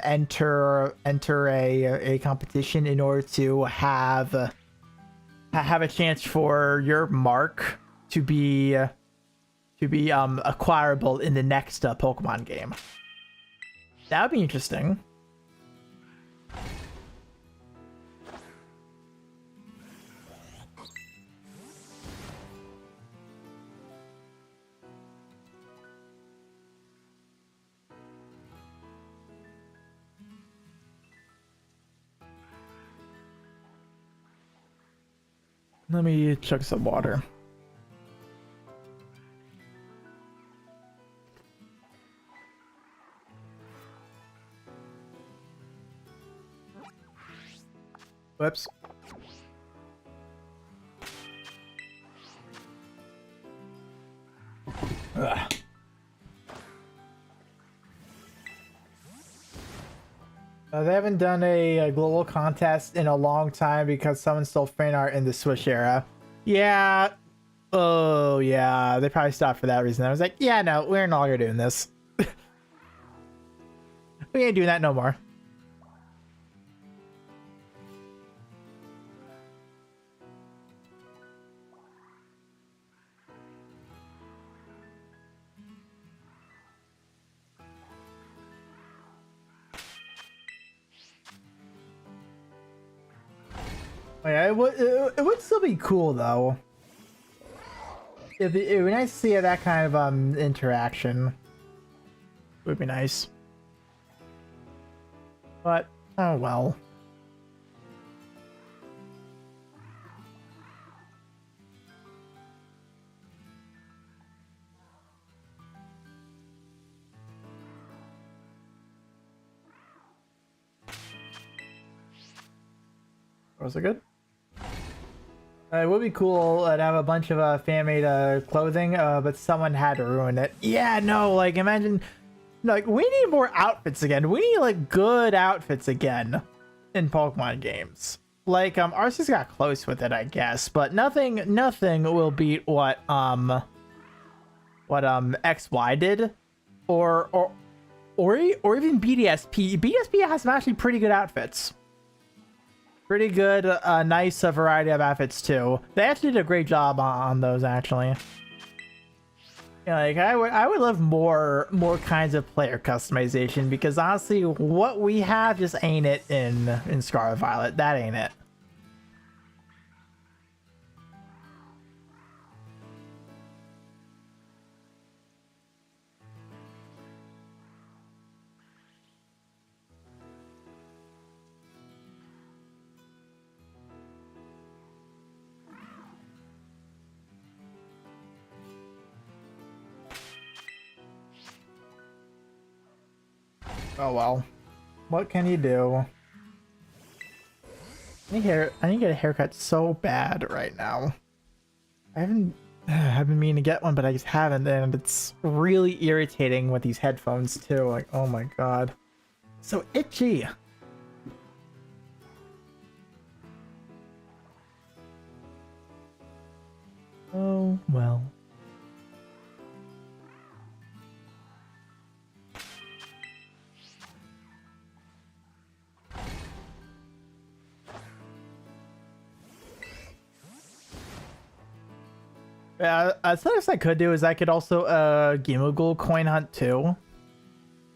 enter a competition in order to have a chance for your mark to be acquirable in the next Pokemon game. That would be interesting. Let me chug some water. Whoops. Ugh. They haven't done a global contest in a long time because someone stole fan art in the Switch era. Yeah. Oh, yeah. They probably stopped for that reason. I was like, yeah, no, we're no longer doing this. We ain't doing that no more. Oh, yeah, it would still be cool though. It'd be nice to see that kind of interaction. It would be nice. But oh well. Was it good? It would be cool to have a bunch of fan-made clothing, but someone had to ruin it. Yeah, no, like imagine, like we need more outfits again. We need like good outfits again in Pokemon games. Like Arceus got close with it, I guess, but nothing will beat what XY did, or even BDSP. BDSP has some actually pretty good outfits. Pretty good, nice variety of outfits too. They actually did a great job on those actually. Yeah, like I would love more kinds of player customization, because honestly, what we have just ain't it in Scarlet Violet. That ain't it. Oh well, what can you do? I need to get a haircut so bad right now. I've been meaning to get one, but I just haven't, and it's really irritating with these headphones too. Like, oh my god, so itchy. Oh well. Yeah, something I could do is I could also Gimagul coin hunt too.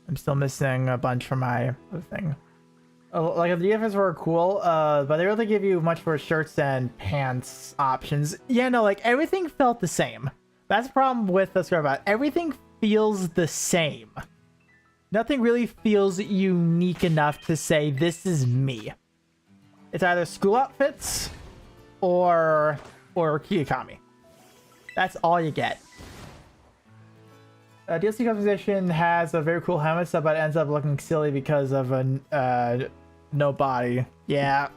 I'm still missing a bunch from my other thing. Like if the DFS were cool, but they really give you much more shirts and pants options. Yeah, no, like everything felt the same. That's the problem with the Scarlet. Everything feels the same. Nothing really feels unique enough to say this is me. It's either school outfits or Kiyokami. That's all you get. DLC composition has a very cool helmet stuff, but ends up looking silly because of a no body. Yeah.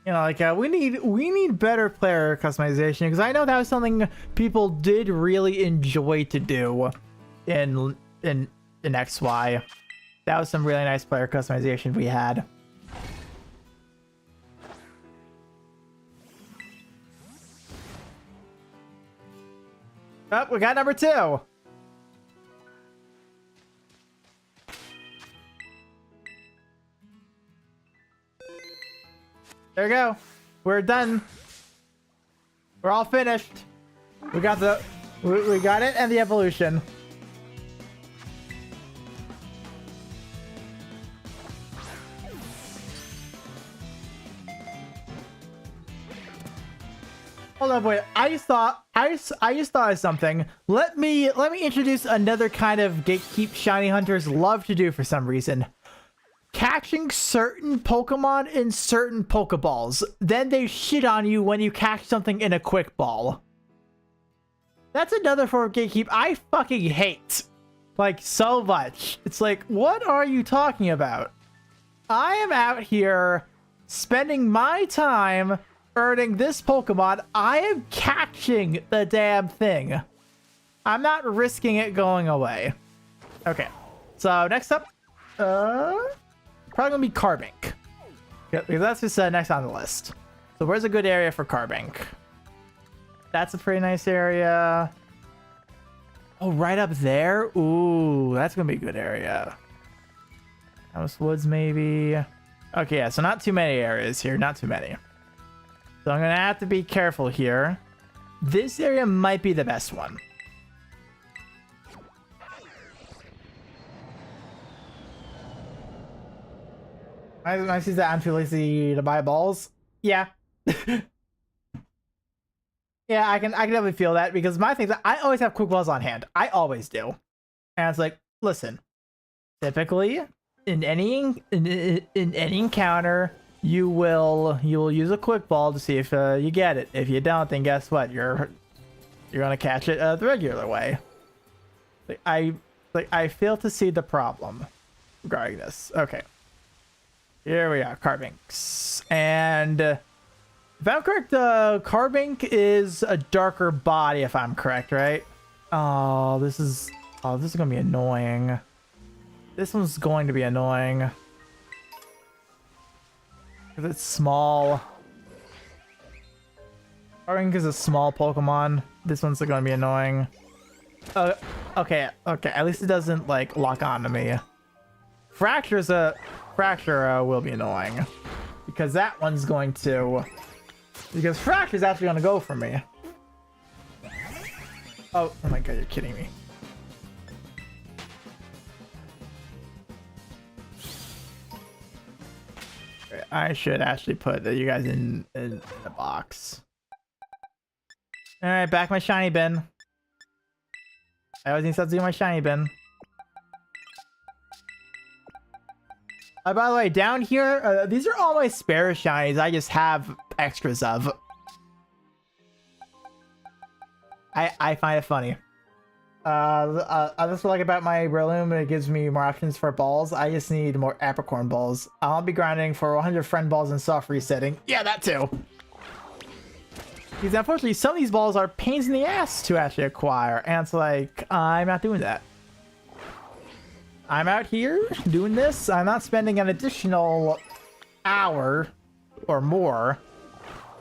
You know, like we need better player customization, because I know that was something people did really enjoy to do in XY. That was some really nice player customization we had. Oh, we got number 2. There we go. We're done. We're all finished. We got we got it and the evolution. Hold on, wait. I just thought of something. Let me introduce another kind of gatekeep shiny hunters love to do for some reason. Catching certain Pokemon in certain Pokeballs. Then they shit on you when you catch something in a quick ball. That's another form of gatekeep I fucking hate. Like, so much. It's like, what are you talking about? I am out here spending my time earning this Pokemon. I am catching the damn thing. I'm not risking it going away. Okay, so next up, probably gonna be Carbink. Yeah, that's just next on the list. So where's a good area for Carbink? That's a pretty nice area. Oh, right up there. Ooh, that's gonna be a good area. House Woods maybe. Okay, yeah, so not too many areas here, not too many. So I'm gonna have to be careful here. This area might be the best one. I see that I'm too lazy to buy balls. Yeah. Yeah, I can definitely feel that, because my thing is that I always have quick balls on hand. I always do. And it's like, listen, typically in any encounter, you will use a quick ball to see if you get it. If you don't, then guess what? You're gonna catch it the regular way. Like, Like, I fail to see the problem regarding this. Okay. Here we are, Carbinks. And if I'm correct, Carbink is a darker body, if I'm correct, right? Oh, this is gonna be annoying. This one's going to be annoying. Because it's small. Carbink is a small Pokemon. This one's gonna be annoying. Okay. At least it doesn't, like, lock on to me. Fracture will be annoying. Because that one's going to... Because Fracture's actually gonna go for me. Oh my god, you're kidding me. I should actually put you guys in the box. Alright, back my shiny bin. I always need to do my shiny bin. By the way, down here, these are all my spare shinies. I just have extras of. I find it funny. That's what I like about my Breloom. It gives me more options for balls. I just need more apricorn balls. I'll be grinding for 100 friend balls and soft resetting. Yeah, that too. Because unfortunately, some of these balls are pains in the ass to actually acquire. And it's like, I'm not doing that. I'm out here doing this. I'm not spending an additional hour or more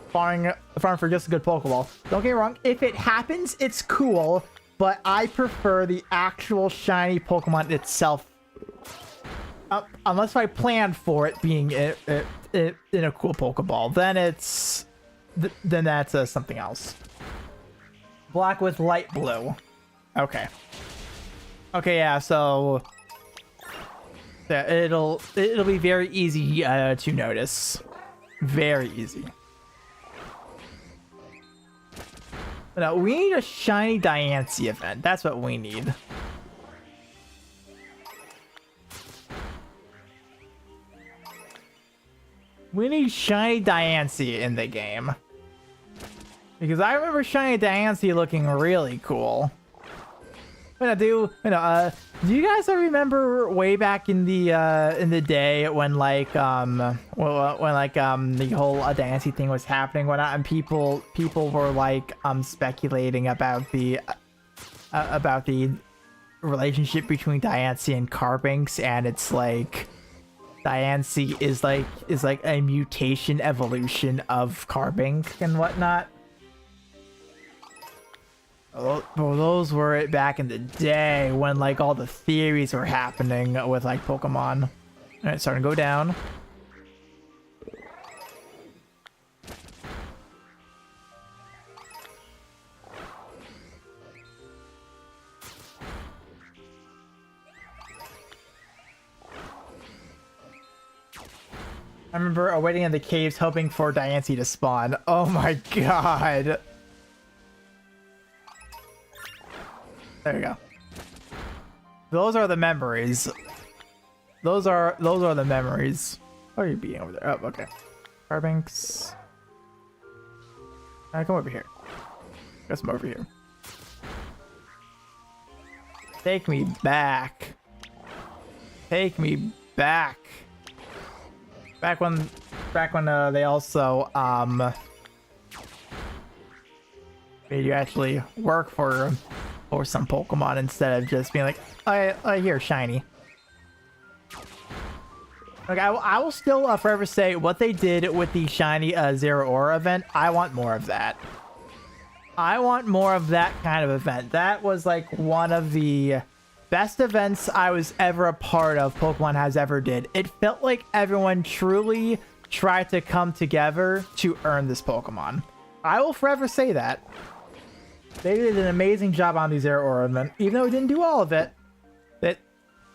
farming for just a good Pokeball. Don't get me wrong. If it happens, it's cool. But I prefer the actual shiny Pokemon itself. Unless I plan for it being in a cool Pokeball. Then that's something else. Black with light blue. Okay. Okay, yeah, so... Yeah, it'll be very easy to notice. Very easy. No, we need a shiny Diancie event. That's what we need. We need shiny Diancie in the game. Because I remember shiny Diancie looking really cool. But do you guys remember way back in the day when the whole Diancie thing was happening, whatnot, and people were like speculating about the relationship between Diancie and Carbinks, and it's like Diancie is like a mutation evolution of Carbink and whatnot. Oh, those were it back in the day when like all the theories were happening with like Pokemon. Alright, starting to go down. I remember waiting in the caves hoping for Diancie to spawn. Oh my god. There you go. Those are the memories. Those are the memories. What are you being over there? Oh, okay. Carbinks. Come over here. Guess I'm over here. Take me back. Take me back. Back when they also made you actually work for some Pokemon instead of just being like, oh, here, shiny. Like, I will still forever say what they did with the shiny Zero Aura event. I want more of that. I want more of that kind of event. That was like one of the best events I was ever a part of Pokemon has ever did. It felt like everyone truly tried to come together to earn this Pokemon. I will forever say that. They did an amazing job on the Zero Aura event, even though we didn't do all of it.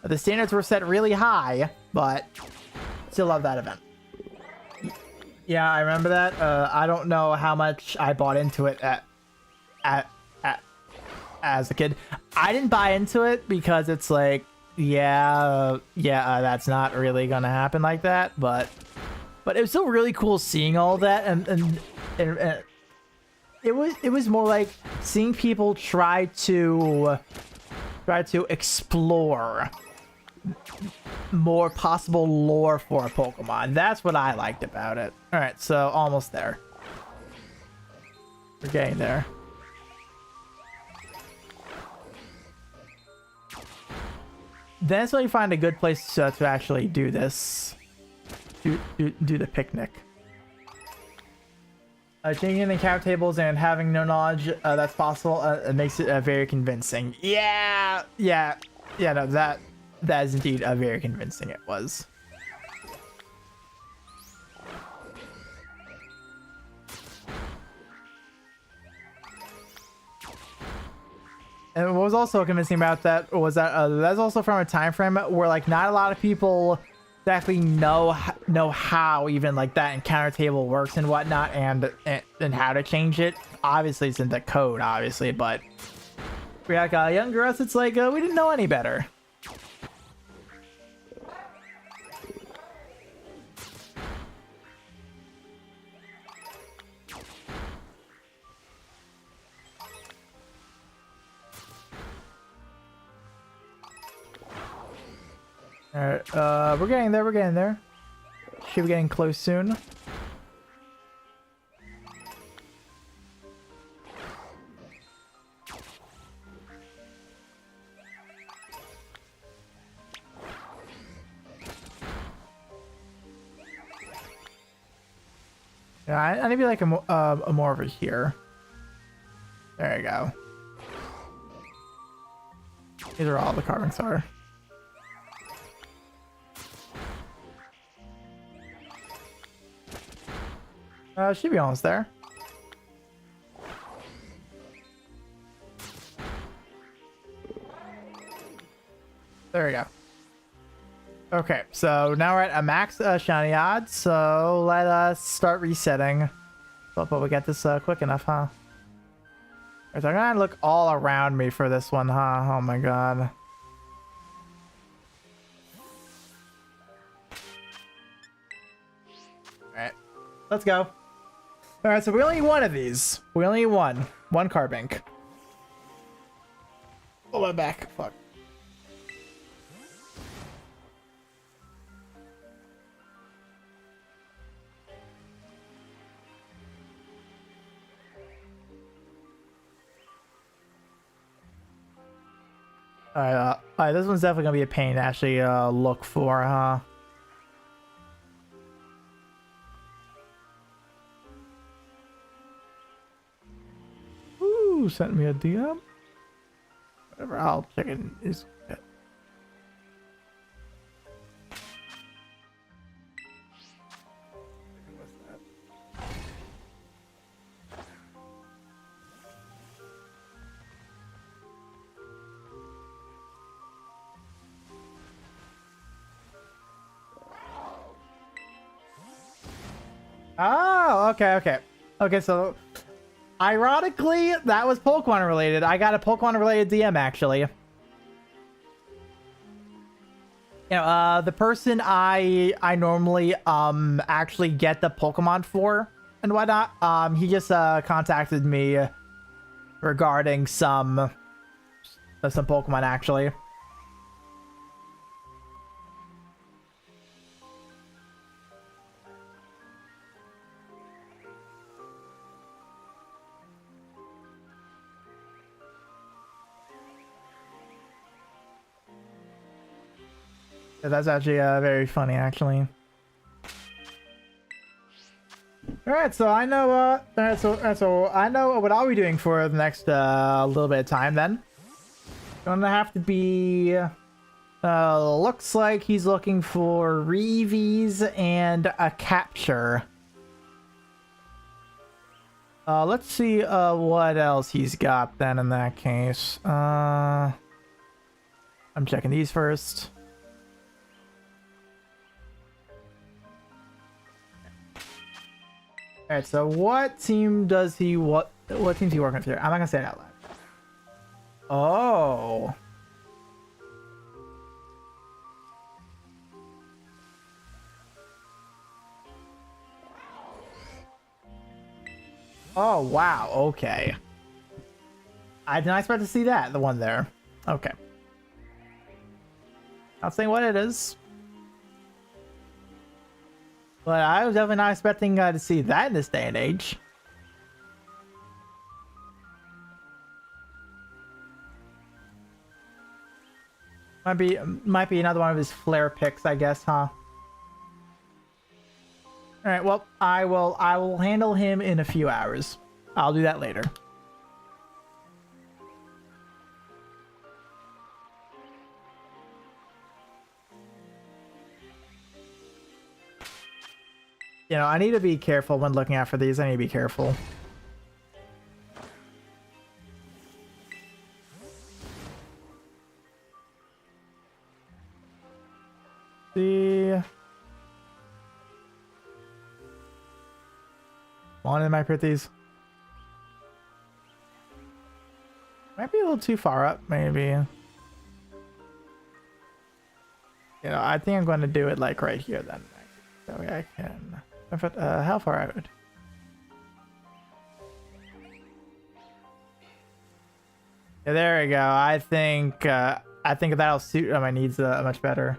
The standards were set really high, but still love that event. Yeah, I remember that. I don't know how much I bought into it as a kid. I didn't buy into it because it's like, that's not really gonna happen like that. But it was still really cool seeing all that, and it was more like seeing people try to try to explore more possible lore for a Pokemon. That's what I liked about it. All right, so almost there. We're getting there. That's when you find a good place to actually do this. Do the picnic. Changing the count tables and having no knowledge that's possible it makes it very convincing. Yeah, no, that is indeed very convincing. It was. And what was also convincing about that was that that's also from a time frame where like not a lot of people exactly know how even like that encounter table works and whatnot, and how to change it. Obviously, it's in the code, obviously, but we're like younger us. It's like we didn't know any better. Alright, we're getting there. Should be getting close soon. Yeah, I need to be like a more over here. There you go. These are all the carvings are. Should be almost there. There we go. Okay, so now we're at a max shiny odds, so let us start resetting. But we get this quick enough, huh? Alright, so I'm gonna look all around me for this one, huh? Oh my god. Alright, let's go. Alright, so we only need one of these. We only need one. One Carbink. Pull my back. Fuck. Alright, this one's definitely gonna be a pain to actually look for, huh? Ooh, sent me a DM. Whatever, I'll check it. Is good. Oh, okay, so ironically, that was Pokemon related. I got a Pokemon related DM actually. You know, the person I normally actually get the Pokemon for and whatnot, he just contacted me regarding some Pokemon actually. That's actually very funny, actually. All right, so I know. So I know what I'll be doing for the next little bit of time. Then gonna have to be. Looks like he's looking for Reeves and a capture. Let's see what else he's got then. In that case, I'm checking these first. All right, so what team does he what team's he working with here? I'm not gonna say it out loud. Oh. Oh wow, okay. I did not expect to see that, the one there. Okay. Not saying what it is. But I was definitely not expecting to see that in this day and age. Might be another one of his flare picks, I guess, huh? All right, well, I will handle him in a few hours. I'll do that later. You know, I need to be careful when looking out for these. I need to be careful. See. One of my pretties. Might be a little too far up, maybe. You know, I think I'm going to do it like right here then. That way I can. How far out? Yeah, there we go. I think that'll suit my needs much better.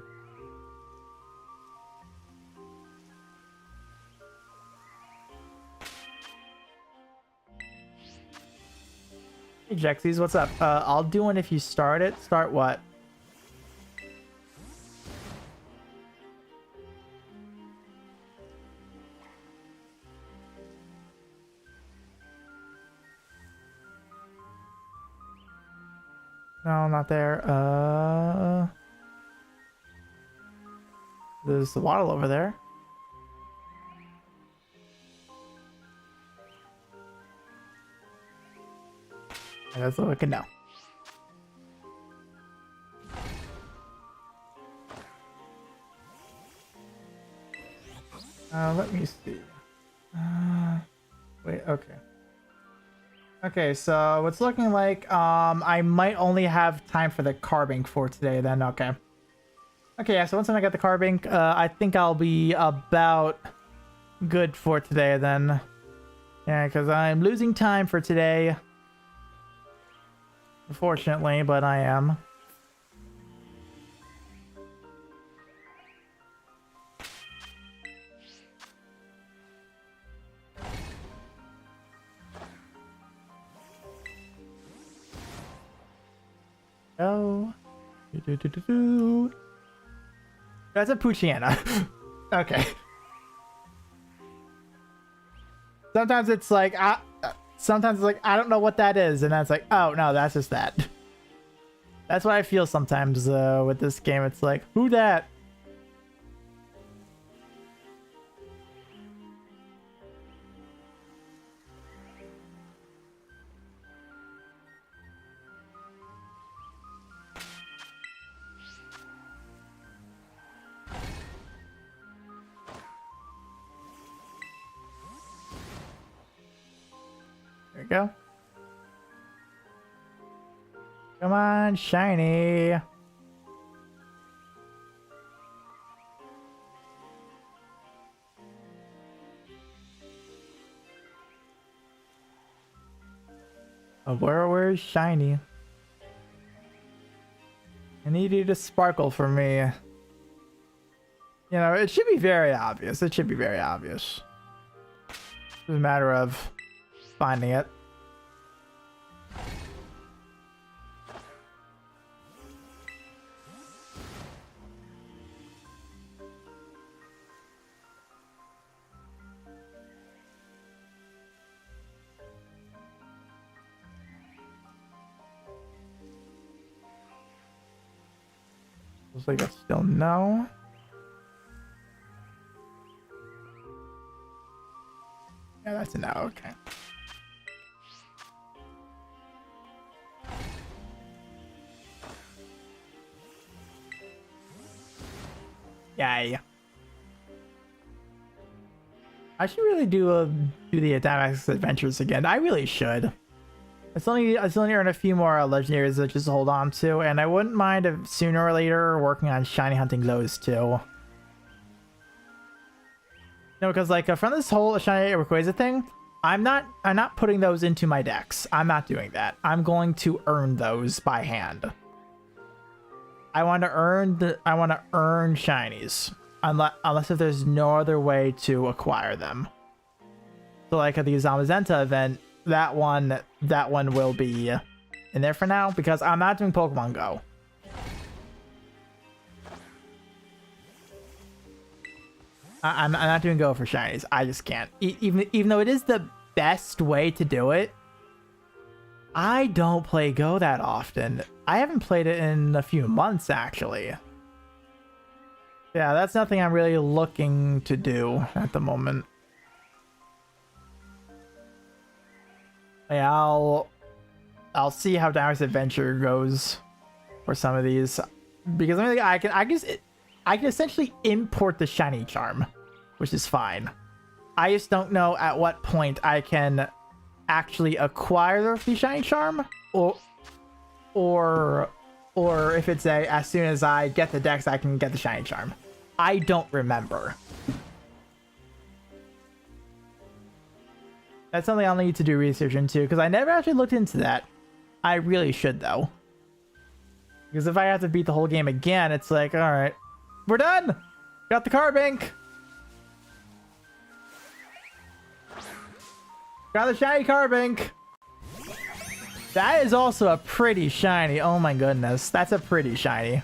Hey Jexies, what's up? I'll do one if you start it. Start what? No, not there. There's the waddle over there. That's all I can know. Let me see. Wait, okay. Okay, so it's looking like I might only have time for the carbink for today then. Okay. Okay, yeah, so once I get the carbink, I think I'll be about good for today then. Yeah, because I'm losing time for today. Unfortunately, but I am. Oh. That's a Poochyena. Okay. Sometimes it's like I don't know what that is, and that's like, oh no, that's just that. That's what I feel sometimes with this game. It's like, who that? There we go. Come on, shiny. Where's shiny? I need you to sparkle for me. You know, it should be very obvious. It should be very obvious. It's a matter of finding it. Looks like that's still no. Yeah, that's a no. Okay. Yay. I should really do the Dynamax Adventures again. I really should. It's only earn a few more legendaries to just hold on to, and I wouldn't mind if sooner or later working on shiny hunting those too. No, because like from this whole shiny RAYQUAZA thing, I'm not putting those into my decks. I'm not doing that. I'm going to earn those by hand. I want to earn shinies. Unless if there's no other way to acquire them. So like at the Zamazenta event, that one will be in there for now because I'm not doing Pokemon Go. I'm not doing Go for shinies. I just can't. Even though it is the best way to do it, I don't play Go that often. I haven't played it in a few months, actually. Yeah, that's nothing I'm really looking to do at the moment. Yeah, I'll see how Dynamax Adventure goes for some of these, because I can essentially import the shiny charm, which is fine. I just don't know at what point I can actually acquire the shiny charm, or if it's as soon as I get the dex I can get the shiny charm. I don't remember. That's something I'll need to do research into because I never actually looked into that. I really should though, because if I have to beat the whole game again, it's like, all right, we're done. Got the Carbink. Got the shiny Carbink. That is also a pretty shiny. Oh my goodness, that's a pretty shiny.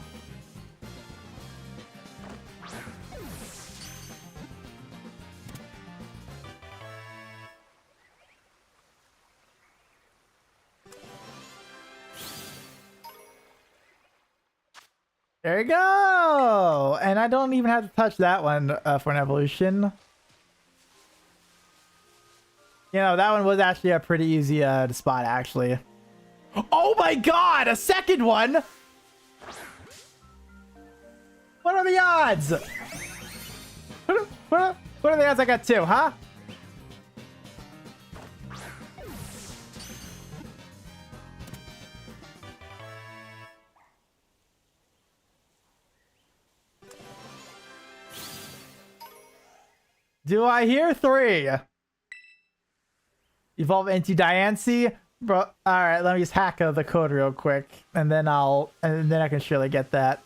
There you go! And I don't even have to touch that one for an evolution. You know, that one was actually a pretty easy to spot, actually. Oh my god! A second one? What are the odds? What are the odds I got two, huh? Do I hear three? Evolve into Diancie? Bro, all right, let me just hack the code real quick, and then I can surely get that.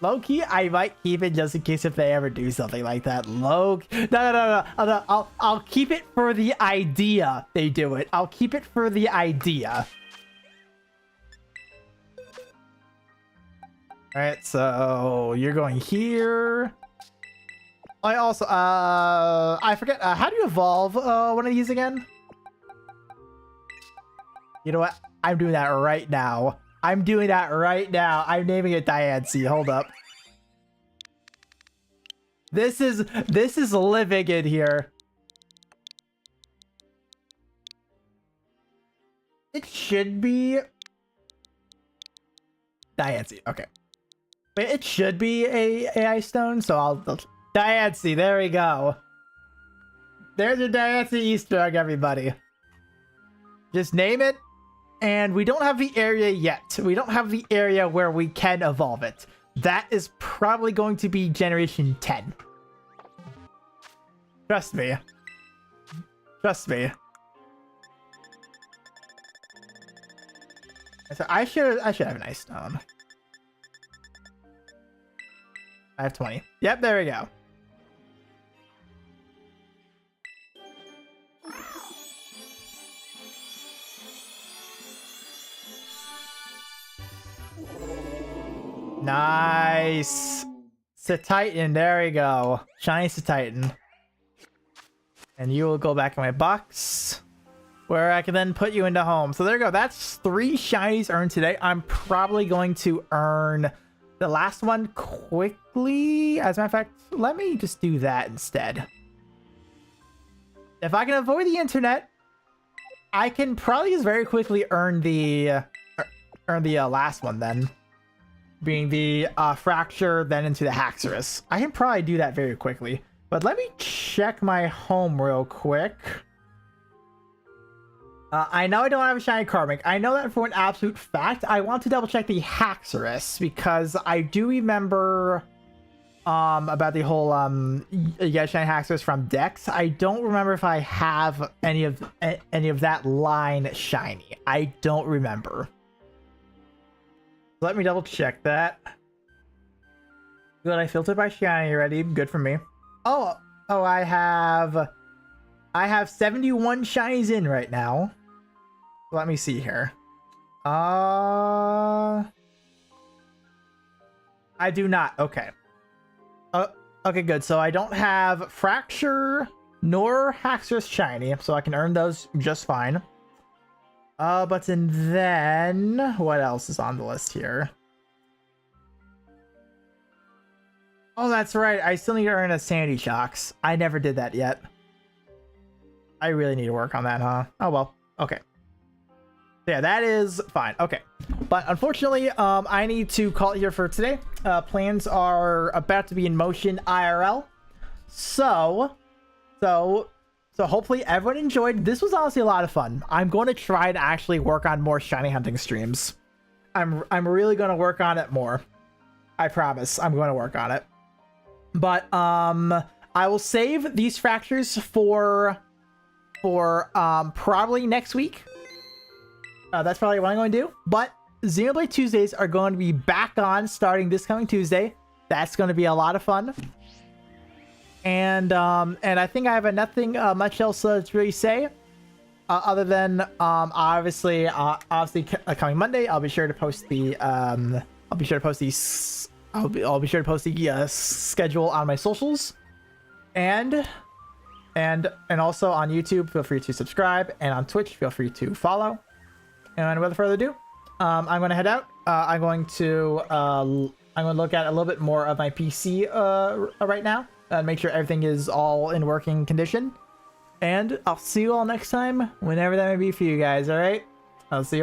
Low key, I might keep it just in case if they ever do something like that. No. I'll keep it for the idea they do it. I'll keep it for the idea. All right, so you're going here. I also, I forget, how do you evolve one of these again? You know what? I'm doing that right now. I'm doing that right now. I'm naming it Diancie. Hold up. This is living in here. It should be Diancie. Okay. Wait, it should be a AI stone, so I'll Diancie, there we go. There's your Diancie Easter egg, everybody. Just name it, and we don't have the area yet. We don't have the area where we can evolve it. That is probably going to be Generation 10. Trust me. Trust me. So I should have an ice stone. I have 20. Yep, there we go. Nice. Titan, there we go. Shiny Titan. And you will go back in my box, where I can then put you into home. So there you go. That's 3 shinies earned today. I'm probably going to earn the last one quickly. As a matter of fact, let me just do that instead. If I can avoid the internet, I can probably just very quickly earn the last one then. Being the Fracture, then into the Haxorus. I can probably do that very quickly. But let me check my home real quick. I know I don't have a shiny Carbink. I know that for an absolute fact. I want to double check the Haxorus because I do remember about the whole yeah, shiny hackers from Dex. I don't remember if I have any of that line shiny. I don't remember. Let me double check that. Good, I filtered by shiny already. Good for me. Oh, I have 71 shinies in right now. Let me see here. I do not. Okay. Okay, good. So I don't have Fracture nor Haxorus shiny, so I can earn those just fine. But then what else is on the list here? Oh, that's right. I still need to earn a Sandy Shocks. I never did that yet. I really need to work on that, huh? Oh, well. Okay. Yeah, that is fine. Okay. But unfortunately, I need to call it here for today. Plans are about to be in motion IRL. So hopefully everyone enjoyed. This was honestly a lot of fun. I'm going to try to actually work on more shiny hunting streams. I'm really going to work on it more. I promise I'm going to work on it. But I will save these fractures for probably next week. That's probably what I'm going to do. But Xenoblade Tuesdays are going to be back on starting this coming Tuesday. That's going to be a lot of fun. And I think I have nothing much else to really say, other than obviously coming Monday I'll be sure to post the schedule on my socials, and also on YouTube. Feel free to subscribe, and on Twitch feel free to follow. And without further ado, I'm going to head out. I'm going to look at a little bit more of my PC right now. Make sure everything is all in working condition. And I'll see you all next time, whenever that may be for you guys, alright? I'll see you all.